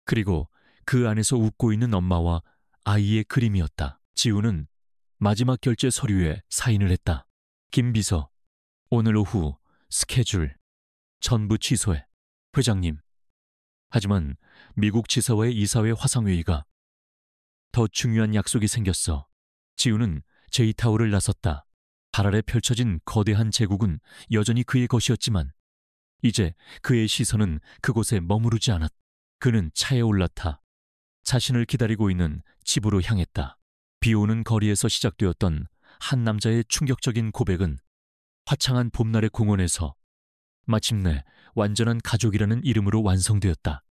그리고 그 안에서 웃고 있는 엄마와 아이의 그림이었다. 지훈은 마지막 결제 서류에 사인을 했다. 김비서, 오늘 오후 스케줄 전부 취소해. 회장님. 하지만 미국 지사와의 이사회 화상회의가 더 중요한 약속이 생겼어. 지우는 제이타워를 나섰다. 발 아래 펼쳐진 거대한 제국은 여전히 그의 것이었지만 이제 그의 시선은 그곳에 머무르지 않았다. 그는 차에 올라타 자신을 기다리고 있는 집으로 향했다. 비오는 거리에서 시작되었던 한 남자의 충격적인 고백은 화창한 봄날의 공원에서 마침내 완전한 가족이라는 이름으로 완성되었다.